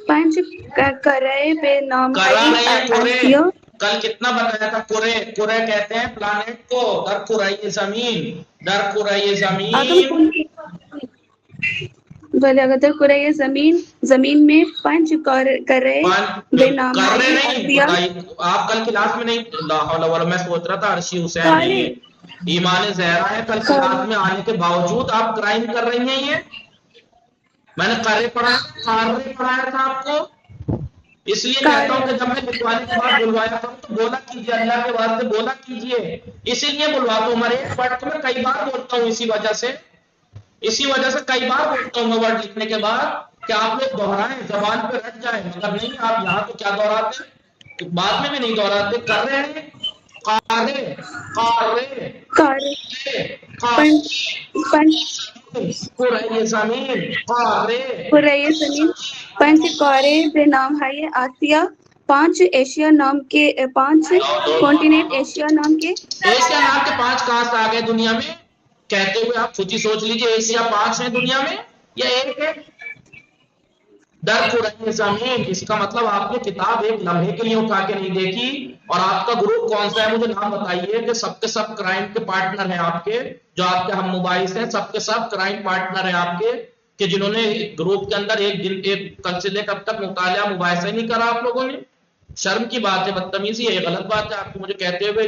پنج کرے بے نام کرا نہیں ہے کرے. آسیا. کل کتنا بتایا تھا کرے؟ کرے کہتے ہیں پلانٹ کو. در کرۂ زمین، در کرۂ زمین. بھلے اگر کرۂ زمین میں پنج کرے بے نام کر رہے نہیں آسیا. بتائیے آپ کل کلاس میں نہیں. لا حول ولا، میں سوچ رہا تھا عرشی حسین نہیں کارے ہے، ایمان زہرا ہے. کل کلاس میں آنے کے باوجود آپ کرائم کر رہی ہیں. یہ میں نے کرے پڑھایا تھا، کارے پڑھایا تھا آپ کو. اس لیے کہتا ہوں کہ جب میں لکھوانے کے بعد بلوایا تھا تو بولا کیجیے، اللہ کے واسطے بولا کیجیے. اسی لیے بلواتا ہوں. ہمارے ایک ورڈ کو میں کئی بار بولتا ہوں، اسی وجہ سے کئی بار بولتا ہوں میں ورڈ لکھنے کے بعد کہ آپ لوگ دہرائیں، زبان پہ رٹ جائیں. مگر نہیں، آپ یہاں تو کیا دہراتے ہیں، بعد میں بھی نہیں دہراتے. کر رہے ہیں قارے، قارے، کارے قرۂ زمین، قارے. کرۂ زمین پنج کارے بے نام ہے آسیا. پانچ ایشیا نام کے، پانچ کانٹیننٹ ایشیا نام کے. ایشیا نام کے 5 کہاں سے آ گئے دنیا میں؟ کہتے ہوئے آپ خود ہی سوچ لیجئے، ایشیا 5 ہیں دنیا میں یا ایک ہے؟ در کرۂ زمین، اس کا مطلب آپ نے کتاب ایک لمحے کے لیے اٹھا کے نہیں دیکھی. اور آپ کا گروپ کون سا ہے مجھے نام بتائیے کہ سب کے سب کرائم کے پارٹنر ہیں آپ کے، جو آپ کے ہم مباحث ہیں سب کے سب کرائم پارٹنر ہیں آپ کے، کہ جنہوں نے گروپ کے اندر ایک کل سے لے کر اب تک مطالعہ مباحثہ نہیں کرا آپ لوگوں نے. شرم کی بات ہے، بدتمیزی ہے، یہ غلط بات ہے. آپ کو مجھے کہتے ہوئے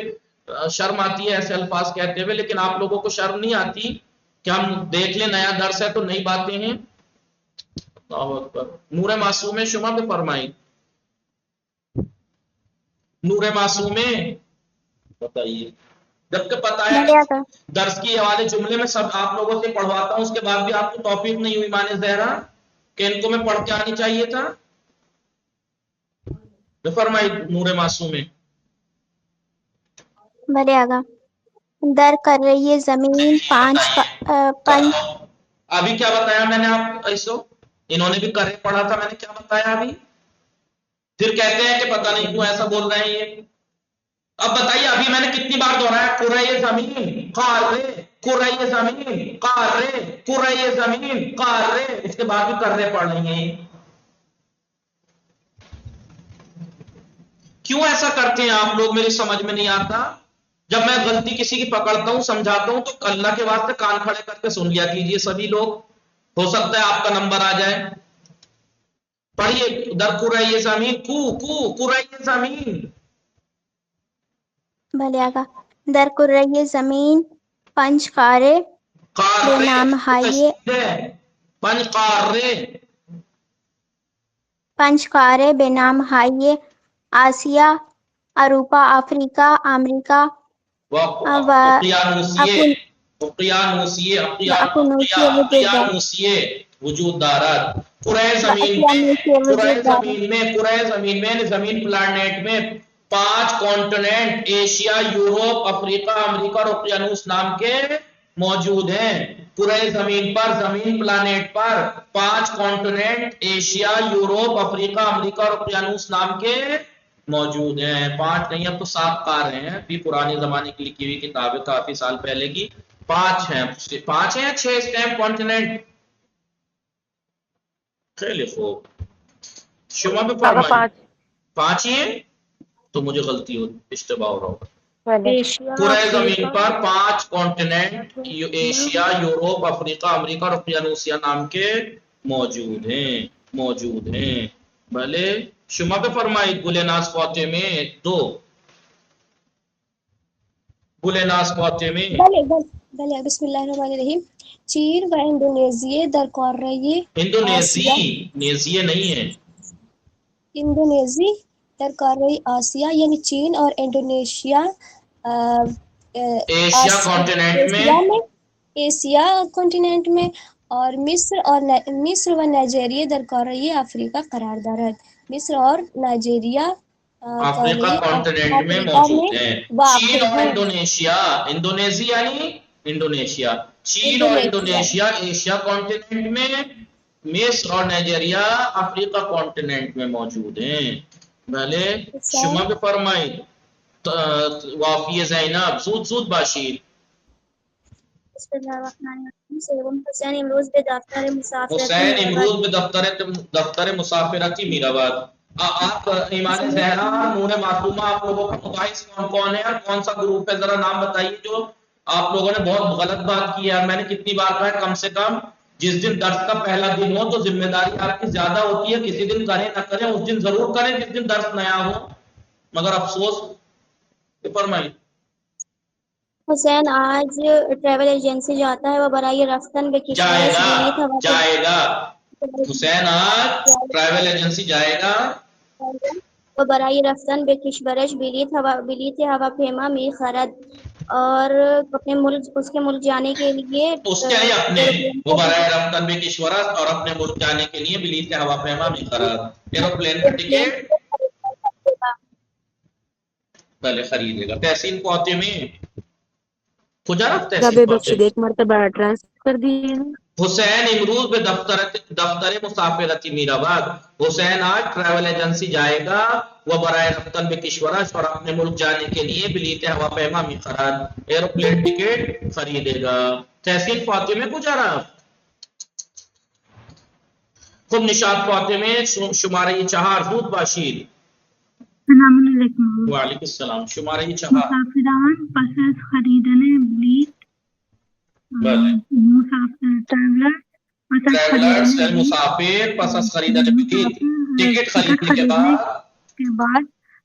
شرم آتی ہے ایسے الفاظ کہتے ہوئے، لیکن آپ لوگوں کو شرم نہیں آتی کہ ہم دیکھ لیں نیا درس ہے تو نئی باتیں ہیں. اللہ اکبر. نور معصومے شما پہ فرمائی. نور معصومے بتائیے. جبکہ پتا ہے درس کی والے جملے میں سب آپ لوگوں سے پڑھواتا ہوں، اس کے بعد بھی آپ کو توفیق نہیں ہوئی مان زہرا کہ ان کو میں پڑھ کے آنی چاہیے تھا. فرمائی نور معصومے. بھلے آگا. در کر رہی ہے زمین پانچ ابھی کیا بتایا میں نے آپ ایسو؟ انہوں نے بھی کرے پڑھا تھا، میں نے کیا بتایا ابھی؟ پھر کہتے ہیں کہ پتہ نہیں کیوں ایسا بول رہے ہیں یہ. اب بتائیے ابھی میں نے کتنی بار دہرایا کرۂ زمین قارے، کرۂ زمین قارے، کرۂ زمین قارے. اس کے بعد بھی کرے پڑھ رہی ہیں. کیوں ایسا کرتے ہیں آپ لوگ؟ میری سمجھ میں نہیں آتا. جب میں غلطی کسی کی پکڑتا ہوں سمجھاتا ہوں تو اللہ کے واسطے کان کھڑے کر کے سن لیا کیجیے سبھی لوگ، ہو سکتا ہے آپ کا نمبر آ جائے. پڑھیے در کرۂ زمین کرۂ زمین. بھلے آگا. در کر رہی ہے زمین پنج کارے بے نام ہائیے، پنج کارے بے نام ہائیے آسیہ، اروپا، افریقہ، امریکہ اقیانوسیے وجود دارت. کرۂ زمین میں زمین پلانٹ میں 5 کانٹیننٹ ایشیا، یوروپ، افریقہ، امریکہ اور اقیانوس نام کے موجود ہیں. کرۂ زمین پر، زمین پلانٹ پر 5 کانٹیننٹ ایشیا، یوروپ، افریقہ، امریکہ اور اقیانوس نام کے موجود ہیں. 5 نہیں، اب تو 7 آ رہے ہیں. بھی پرانے زمانے کی لکھی ہوئی کتابیں کافی سال پہلے کی. 5 ہیں، 5 ہیں 6 اسٹیمپ کانٹیننٹ. خیلی خوب. شما پہ فرمائیں 5 ہی ہیں تو مجھے غلطی ہو، اشتباہ ہو رہا ہوگا. کرۂ زمین پر 5 کانٹیننٹ ایشیا، یوروپ، افریقہ، امریکہ اور اقیانوسیہ نام کے موجود ہیں. بھلے شما پہ فرمائی. گلناز فاطمے 2. گلناز فاطمے. بھلے. بسم اللہ الرحمن الرحیم. چین و انڈونیزیہ در قارۂ آسیا، نیزیے نہیں ہے، انڈونیزی در قارۂ آسیا، یعنی چین اور Indonesia Asia continent Asia continent میں، اور مصر و نائجیریا در قارۂ افریقہ قرار دارد. مصر اور نائجیریا افریقہ کانٹیننٹ میں موجود ہیں. چین اور انڈونیشیا، انڈونیزیا یعنی انڈونیشیا. چین اور انڈونیشیا ایشیا کانٹیننٹ میں، مصر اور نائجیریا افریقہ کانٹیننٹ میں موجود ہیں. بھلے شما پہ فرمائی. وافی زینب زود باشید. بسم اللہ الرحمن الرحیم سیون حسین امروز به دفتر مسافرتی حسین امروز به دفتر مسافرتی میرآباد. آپ ایمان زہرا نور معصومہ آپ لوگوں کا مباحث کون کون ہے اور کون سا گروپ ہے، ذرا نام بتائیے. جو آپ لوگوں نے بہت غلط بات کی ہے. میں نے کتنی بار کہا ہے کم سے کم جس دن درس کا پہلا دن ہو تو ذمہ داری آپ کی زیادہ ہوتی ہے. کسی دن کریں نہ کریں اس دن ضرور کریں جس دن درس نیا ہو، مگر افسوس. فرمائیے. حسین آج ٹریول ایجنسی جاتا ہے وہ برائے رفتن به کشور جائے گا. حسین آج ٹریول ایجنسی جائے گا. وہ برائے رفتن به کشورش بلیط ہواپیما می خرد اور اپنے ملک اس کے ملک جانے کے لیے اس کے لیے اپنے وہ برائے رفتن به کشورش اور اپنے ملک جانے کے لیے بلیط ہواپیما می خرد ایروپلین کا ٹکٹ پہلے خریدے گا. تحسین پہنچے میں کجا رکھتے ہیں ایک مرتبہ ٹرانسفر کر دیے. حسین امروز به دفتر مسافرتی میرآباد. حسین آج ٹریول ایجنسی جائے گا. وہ برائے رفتن به کشورش اور اپنے ملک جانے کے لیے بلیط ہواپیما می خرد ایروپلین ٹکٹ خریدے گا. تحسین فاطمہ کو جا رہا. خود نشاد فاطمہ شمارہ 4 دودھ باشید. السلام علیکم. وعلیکم السلام. شمارہ 4 مسافران پس از خریدن بلیط ٹریولرز مسافر پس از خریدن بلیط ٹکٹ خریدنے کے بعد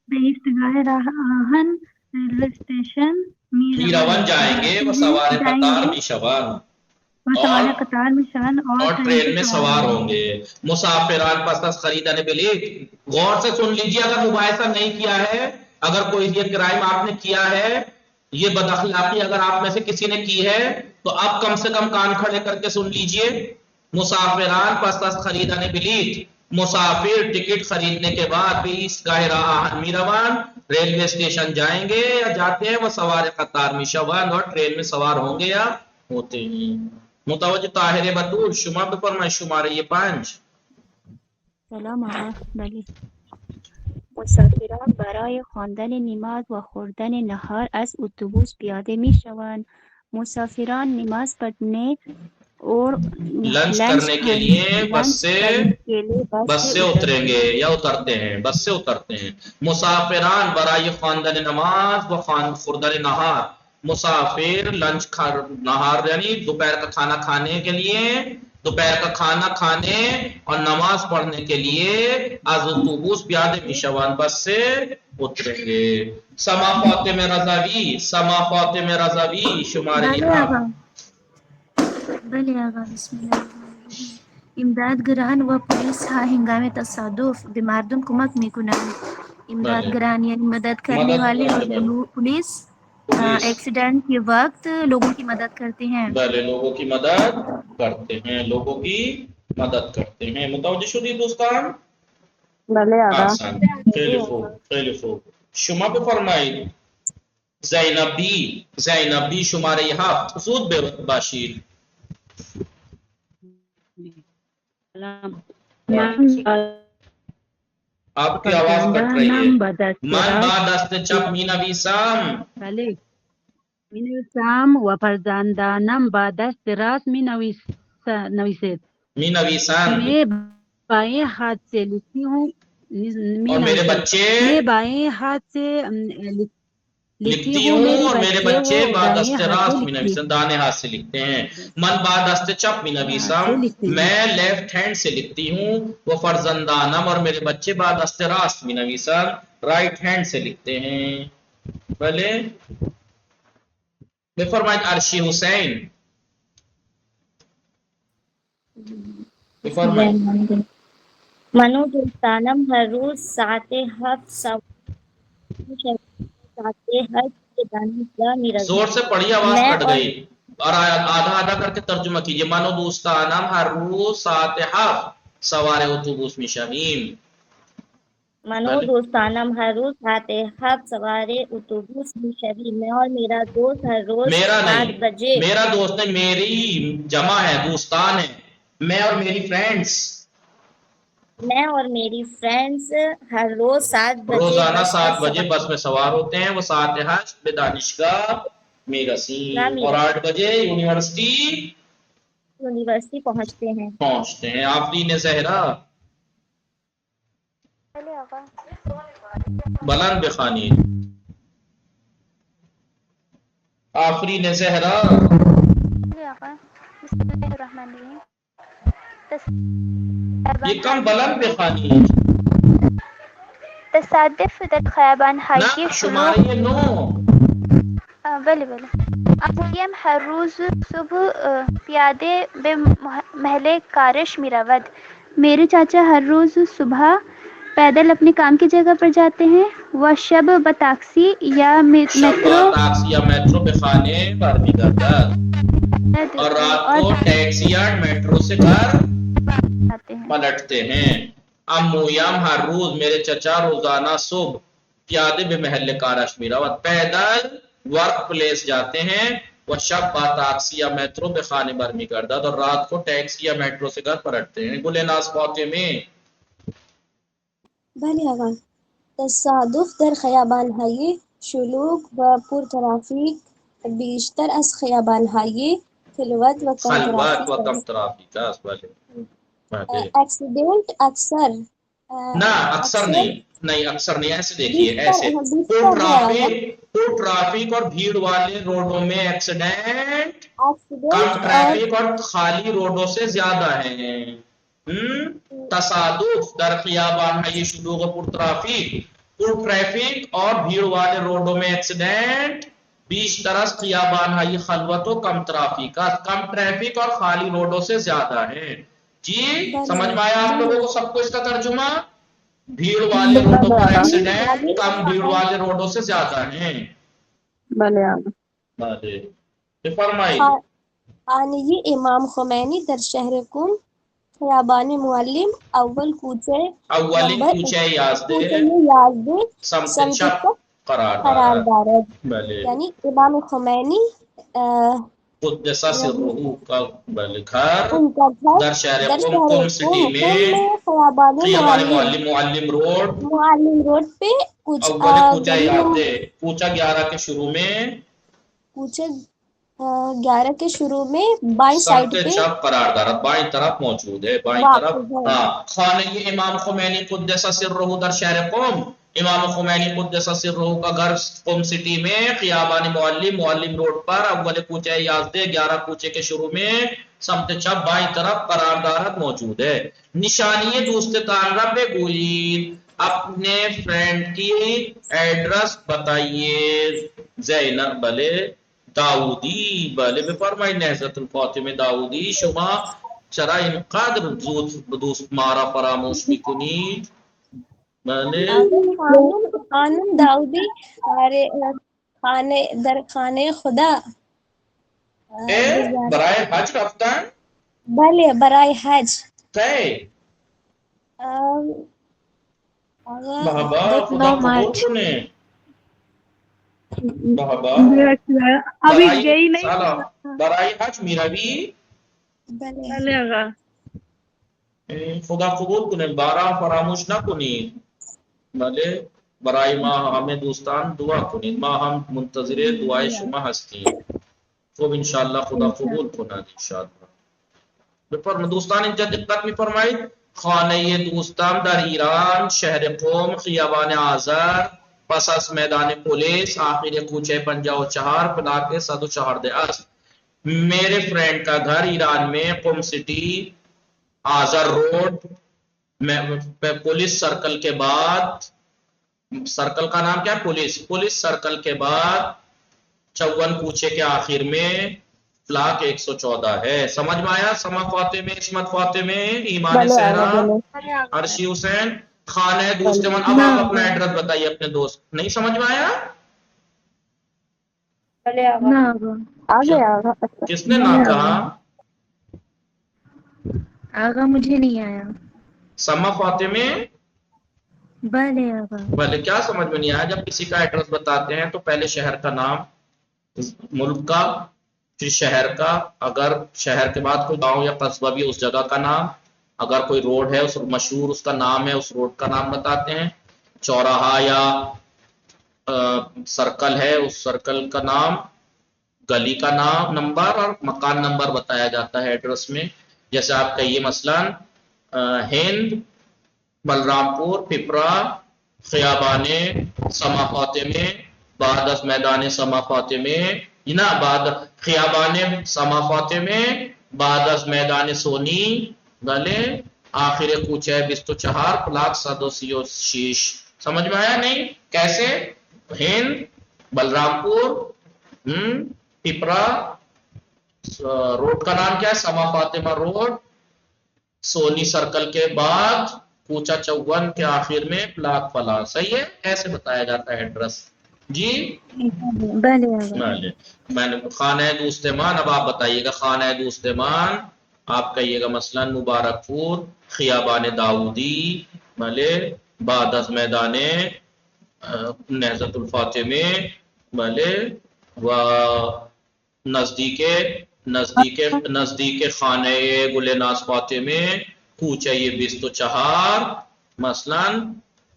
به ایستگاه راهن ریلوے اسٹیشن میرون جائیں گے. وہ سوار قطار میشوان اور ٹرین میں سوار ہوں گے. مسافران پس از خریدن بلیط. غور سے سن لیجیے اگر مباحثہ نہیں کیا ہے، اگر کوئی یہ کرائم آپ نے کیا ہے، یہ بد اخلاقی اگر آپ میں سے کسی نے کی ہے تو اب کم سے کم کان کھڑے کر کے سن لیجئے. مسافران پس از خریدن بلیط. مسافر ٹکٹ خریدنے کے بعد بھی ایستگاہ راہن میروان ریلوے اسٹیشن جائیں گے یا جاتے ہیں. وہ سوار قطار میشوان اور ٹرین میں سوار ہوں گے یا ہوتے ہیں. متوجہ طاہر بطول شما پہ فرمائے شمارہ 5. سلام بلی. مسافران برای خواندن نماز و خوردن نهار از اتوبوس پیاده می شوند. مسافران نماز پڑھنے اور لنچ کرنے کے لیے بس سے اتریں گے یا اترتے ہیں، بس سے اترتے ہیں. مسافران برای خواندن نماز و خوردن نہار. مسافر لنچ نہار یعنی دوپہر کا کھانا کھانے کے لیے، دوپہر کا کھانا کھانے اور نماز پڑھنے کے لیے از اتوبوس پیاده میشوند بس سے اتریں گے. سما فاطمہ رضوی. سما فاطمہ رضوی شمارہ 7. بله آقا. بسم الله امدادگران و پلیس ها هنگام تصادف به مردم کمک میکنند. امدادگران یعنی مدد کرنے والے اور پولیس ایکسیڈنٹ کے وقت لوگوں کی مدد کرتے ہیں. بلے لوگوں کی مدد کرتے ہیں، لوگوں کی مدد کرتے ہیں. متوجہ شدید دوستان. بلے آقا. خیلی خوب. شما پہ فرمائید. زینبی شمارہ 7 زود بے باشید. آپ کی آواز کٹ رہی ہے. من با دست چپ می نویسم. بله می نویسم و فرزندانم با دست راست می نویسد. می نویسند. میں بائیں ہاتھ سے لکھتی ہوں. اور میرے بچے میں بائیں ہاتھ سے لکھتی ہوں اور میرے بچے با دست راست می نویسند دانے ہاتھ سے لکھتے ہیں. من با دست چپ می نویسم. میں لیفٹ ہینڈ سے لکھتی ہوں. وہ فرزندانم اور میرے بچے با دست راست می نویسند رائٹ ہینڈ سے لکھتے ہیں. بلے بے فرمائید عرشی حسین. بے فرمائید. منو دوستانم ہر روز ساعت 7 زور سے پڑھی آواز کٹ گئی اور آدھا کر کے ترجمہ کیجئے. منو دوستانم ہر روز ساعت 7 سوار اتوبوس می شویم. منو دوستانم ہر روز ساعت 7 سوار اتوبوس می شویم. میں اور میرا دوست ہر روز 7 بجے. میرا دوست نہیں، میری جمع ہے، دوستان ہے. میں اور میری فرینڈز. میں اور میری فرینڈز ہر روز 7 بجے روزانہ 7 بجے بس میں سوار ہوتے ہیں. وہ ساعت 8 بے دانشگاہ میرسیم، اور 8 بجے یونیورسٹی پہنچتے ہیں. آفرین زہرا بلند بخانی. آفرین زہرا یہ کم بلند بخانی. تصادف در خیابان های شلوغ. شماره 9. بله آقایم هر روز صبح پیاده به محل کارش می رود. میرے چاچا ہر روز صبح پیدل اپنے کام کی جگہ پر جاتے ہیں. وہ شب بتاکسی یا میٹرو به خانه برمیگردد، اور رات کو ٹیکسی یا میٹرو سے گھر پلٹتے ہیں. امویم ہر روز، میرے چچا روزانہ صبح پیادے به محل کارش می رود، پیدل ورک پلیس جاتے ہیں. وہ شب با ٹیکسی یا میٹرو به خانه برمیگردد، اور رات کو ٹیکسی یا میٹرو سے گھر پلٹتے ہیں. گل ناز فاطمه. بله آقا. تصادف در خیابان‌های شلوغ و پرترافیک بیشتر از خیابان‌های خلوت و کم ترافیک است. بله. ایکسیڈنٹ اکثر نہ اکثر نہیں اکثر نہیں، ایسے دیکھیے ایسے ٹرافک اور بھیڑ والے روڈوں میں ایکسیڈنٹ کم ٹریفک اور خالی روڈوں سے زیادہ ہیں. تصادف در خیابان ہے یہ شلوغ پر ٹریفک اور بھیڑ والے روڈوں میں ایکسیڈنٹ بیشتر از خیابان ہے یہ خلوت و کم ٹریفک اور خالی روڈوں سے زیادہ ہیں. جی سمجھ میں آیا آپ لوگوں کو سب کو اس کا ترجمہ؟ بھیڑ والے روڈوں پر ایکسیڈنٹ کم بھیڑ والے روڈوں سے زیادہ ہیں. فرمائی. خانه امام خمینی در شهر قم خیابان معلم اول کوچه 11 سمت چپ قرار دارد. یعنی امام خمینی قدس سرہ کا گھر در شہر قم سٹی میں خیابان معلم روڈ پہ کوچہ 11 کے شروع میں کوچہ 11 کے شروع میں بائیں سائڈ پہ چپ قرار دارد، بائیں طرف موجود ہے. بائیں طرف خانہ امام خمینی قدس سرہ در شہر قم، امام خمینی قدس سرہ کا گھر قم سٹی میں خیابان معلم روڈ پر اول کوچہ 11 کوچے کے شروع میں سمت چپ بائیں طرف قرار دارد موجود ہے. نشانی دوستان را بگویید، اپنے فرینڈ کی ایڈریس بتائیے. زینب بلے داودی بله بفرمایید. نهضت الفاطمه داودی شما چرا اینقدر زود دوست ما را فراموش میکنید؟ بله خانم داودی در خانه خدا برای حج رفتن؟ بله برای حج. کی؟ بابا خدا قبول کنه. ابھی گئی نہیں برای حج میروی؟ بله آقا. خدا قبول کنه، بارا فراموش نکنید. بله برای ما ہمیں دوستان دعا کنید، ما هم منتظر دعای شما هستیم. خوب انشاءاللہ خدا قبول کنند انشاءاللہ. بفرمایید دوستان اینجا دقت می‌فرمایید. خانه دوستان در ایران شهر قم خیابان آذر پس از میدان پولیس آخر کوچه 54 پلاک 114 است. میرے فرینڈ کا گھر ایران میں قم city Azar road police circle کے بعد، سرکل کا نام کیا ہے؟ پولیس سرکل کے بعد 54 کوچے کے آخر میں پلاک 114 ہے. سمجھ میں آیا؟ سما فاطمہ، عصمت فاطمہ، ایمان صحرا، عرشی حسین. خانہ دوست من. اب آپ اپنا ایڈریس بتائیے اپنے دوست. نہیں سمجھ میں آیا؟ کس نے نہ کہا؟ آغا مجھے نہیں آیا. سما فاطمہ بلے آغا. بھلے کیا سمجھ میں نہیں آیا؟ جب کسی کا ایڈریس بتاتے ہیں تو پہلے شہر کا نام، ملک کا، پھر شہر کا، اگر شہر کے بعد کوئی گاؤں یا قصبہ بھی اس جگہ کا نام، اگر کوئی روڈ ہے اس مشہور اس کا نام ہے اس روڈ کا نام بتاتے ہیں، چوراہا یا سرکل ہے اس سرکل کا نام، گلی کا نام نمبر اور مکان نمبر بتایا جاتا ہے ایڈریس میں. جیسے آپ کہیے مثلا ہند بلرام پور پپرا خیابان سما فاطمے بعد از میدان سما فاطمے نا بعد خیابان سما فاطمے بعد از میدان سونی گلے آخر کوچہ 24 پلاک 136. سمجھ میں آیا نہیں؟ کیسے؟ ہند بلرام پور پپرا روڈ کا نام کیا ہے؟ سما فاطمہ روڈ، سونی سرکل کے بعد کوچہ 54 کے آخر میں پلاک فلاں. صحیح ہے؟ ایسے بتایا جاتا ہے ایڈریس. جی میں نے خانہ دوستمان. اب آپ بتائیے گا خانہ دوستمان آپ کہیے گا مثلا مبارک پور خیابان داؤدی بھلے بعد از میدان نہضت الفاطمے بھلے و نزدیک خانہ گل ناز فاطمے کوچہ 24 مثلا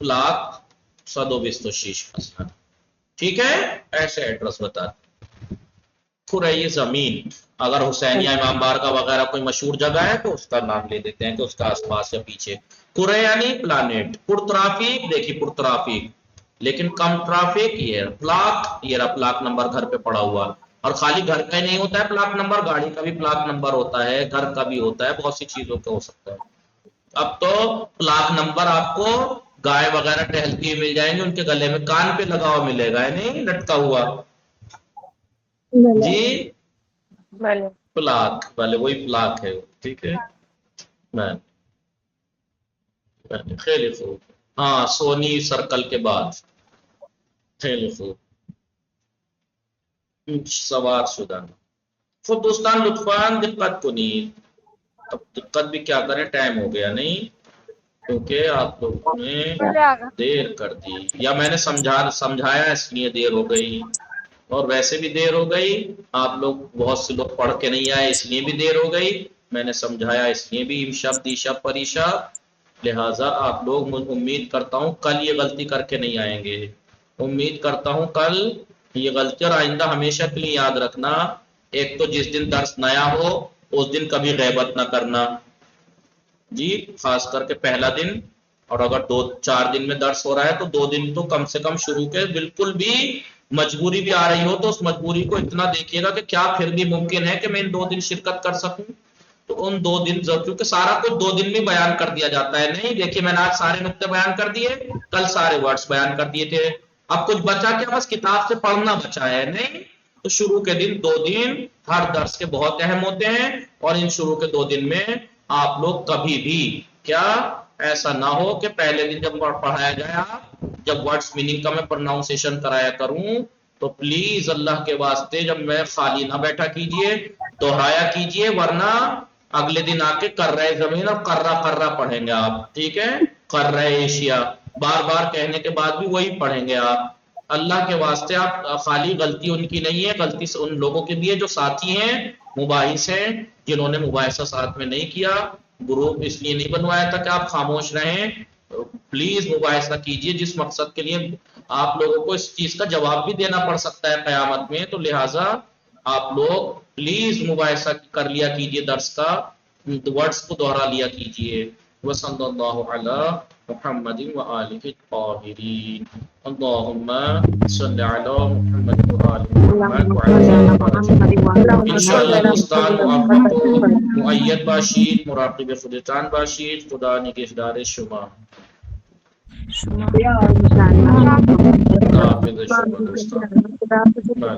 پلاک 126 مثلا. ٹھیک ہے؟ ایسے ایڈریس بتا. کھرئی زمین اگر حسینیہ امام بارگاہ وغیرہ کوئی مشہور جگہ ہے تو اس کا نام لے دیتے ہیں کہ اس کا آس پاس یا پیچھے. کھرے یعنی پلانٹ. پر ٹرافک دیکھیے پر ٹرافک لیکن کم ٹرافک. یہ پلاک یہ رہا پلاک نمبر گھر پہ پڑا ہوا. اور خالی گھر کا ہی نہیں ہوتا ہے پلاک نمبر، گاڑی کا بھی پلاک نمبر ہوتا ہے، گھر کا بھی ہوتا ہے، بہت سی چیزوں کا ہو سکتا ہے. اب تو پلاک نمبر آپ کو گائے وغیرہ ٹہلتی ہوئی مل جائیں گے، ان کے گلے میں کان پہ لگا ہوا ملے گا، نہیں لٹکا ہوا. جی پلاک والے وہی پلاک ہے. ٹھیک ہے خیلی خوب. ہاں سونی سرکل کے بعد خیلی خوب سوار شدہ. خود دوستان لطفاً دقت کو نہیں. اب دقت بھی کیا کریں، ٹائم ہو گیا نہیں کیونکہ آپ لوگوں نے دیر کر دی یا میں نے سمجھایا اس لیے دیر ہو گئی، اور ویسے بھی دیر ہو گئی. آپ لوگ بہت سے لوگ پڑھ کے نہیں آئے اس لیے بھی دیر ہو گئی. میں نے سمجھایا اس لیے بھی امشب دیشب پریشا. لہٰذا آپ لوگ امید کرتا ہوں کل یہ غلطی کر کے نہیں آئیں گے. امید کرتا ہوں کل یہ غلطی، اور آئندہ ہمیشہ کے لیے یاد رکھنا ایک تو جس دن درس نیا ہو اس دن کبھی غیبت نہ کرنا جی، خاص کر کے پہلا دن. اور اگر 2-4 دن میں درس ہو رہا ہے تو 2 دن تو کم سے کم شروع کے بالکل بھی مجبوری بھی آ رہی ہو تو اس مجبوری کو اتنا دیکھیے گا کہ کیا پھر بھی ممکن ہے کہ میں ان 2 دن شرکت کر سکوں. تو ان 2 دن کیونکہ سارا کچھ 2 دن میں بیان کر دیا جاتا ہے. نہیں دیکھیے میں نے آج سارے نقطے بیان کر دیے، کل سارے ورڈز بیان کر دیے تھے. اب کچھ بچا کیا؟ بس کتاب سے پڑھنا بچا ہے. نہیں تو شروع کے دن 2 دن ہر درس کے بہت اہم ہوتے ہیں، اور ان شروع کے 2 دن میں آپ لوگ کبھی بھی کیا ایسا نہ ہو کہ پہلے دن جب پڑھایا گیا جب ورڈز میننگ کا میں پروناؤنسیشن کرایا کروں تو پلیز اللہ کے واسطے جب میں خالی نہ بیٹھا کیجئے، دہرایا کیجئے، ورنہ اگلے دن آ کے کر رہے زمین اور کرہ پڑھیں گے آپ. ٹھیک ہے؟ کر رہے ایشیا بار بار کہنے کے بعد بھی وہی پڑھیں گے آپ. اللہ کے واسطے آپ خالی غلطی ان کی نہیں ہے، غلطی سے ان لوگوں کے بھی ہے جو ساتھی ہیں مباحث ہیں جنہوں نے مباحثہ ساتھ میں نہیں کیا. گروپ اس لیے نہیں بنوایا تھا کہ آپ خاموش رہیں. پلیز مباحثہ کیجئے جس مقصد کے لیے آپ لوگوں کو اس چیز کا جواب بھی دینا پڑ سکتا ہے قیامت میں. تو لہٰذا آپ لوگ پلیز مباحثہ کر لیا کیجئے، درس کا ورڈز کو دوہرا لیا کیجئے. وصلی اللہ علی محمد وآلہ الطاہرین. اللہم صلی علی محمد وآلہ محمد. انشاءاللہ دوستان آپ کو مؤید باشید، مراقب خودتان باشید. خدا نگہدار شما. خدا حافظ شما دوستان.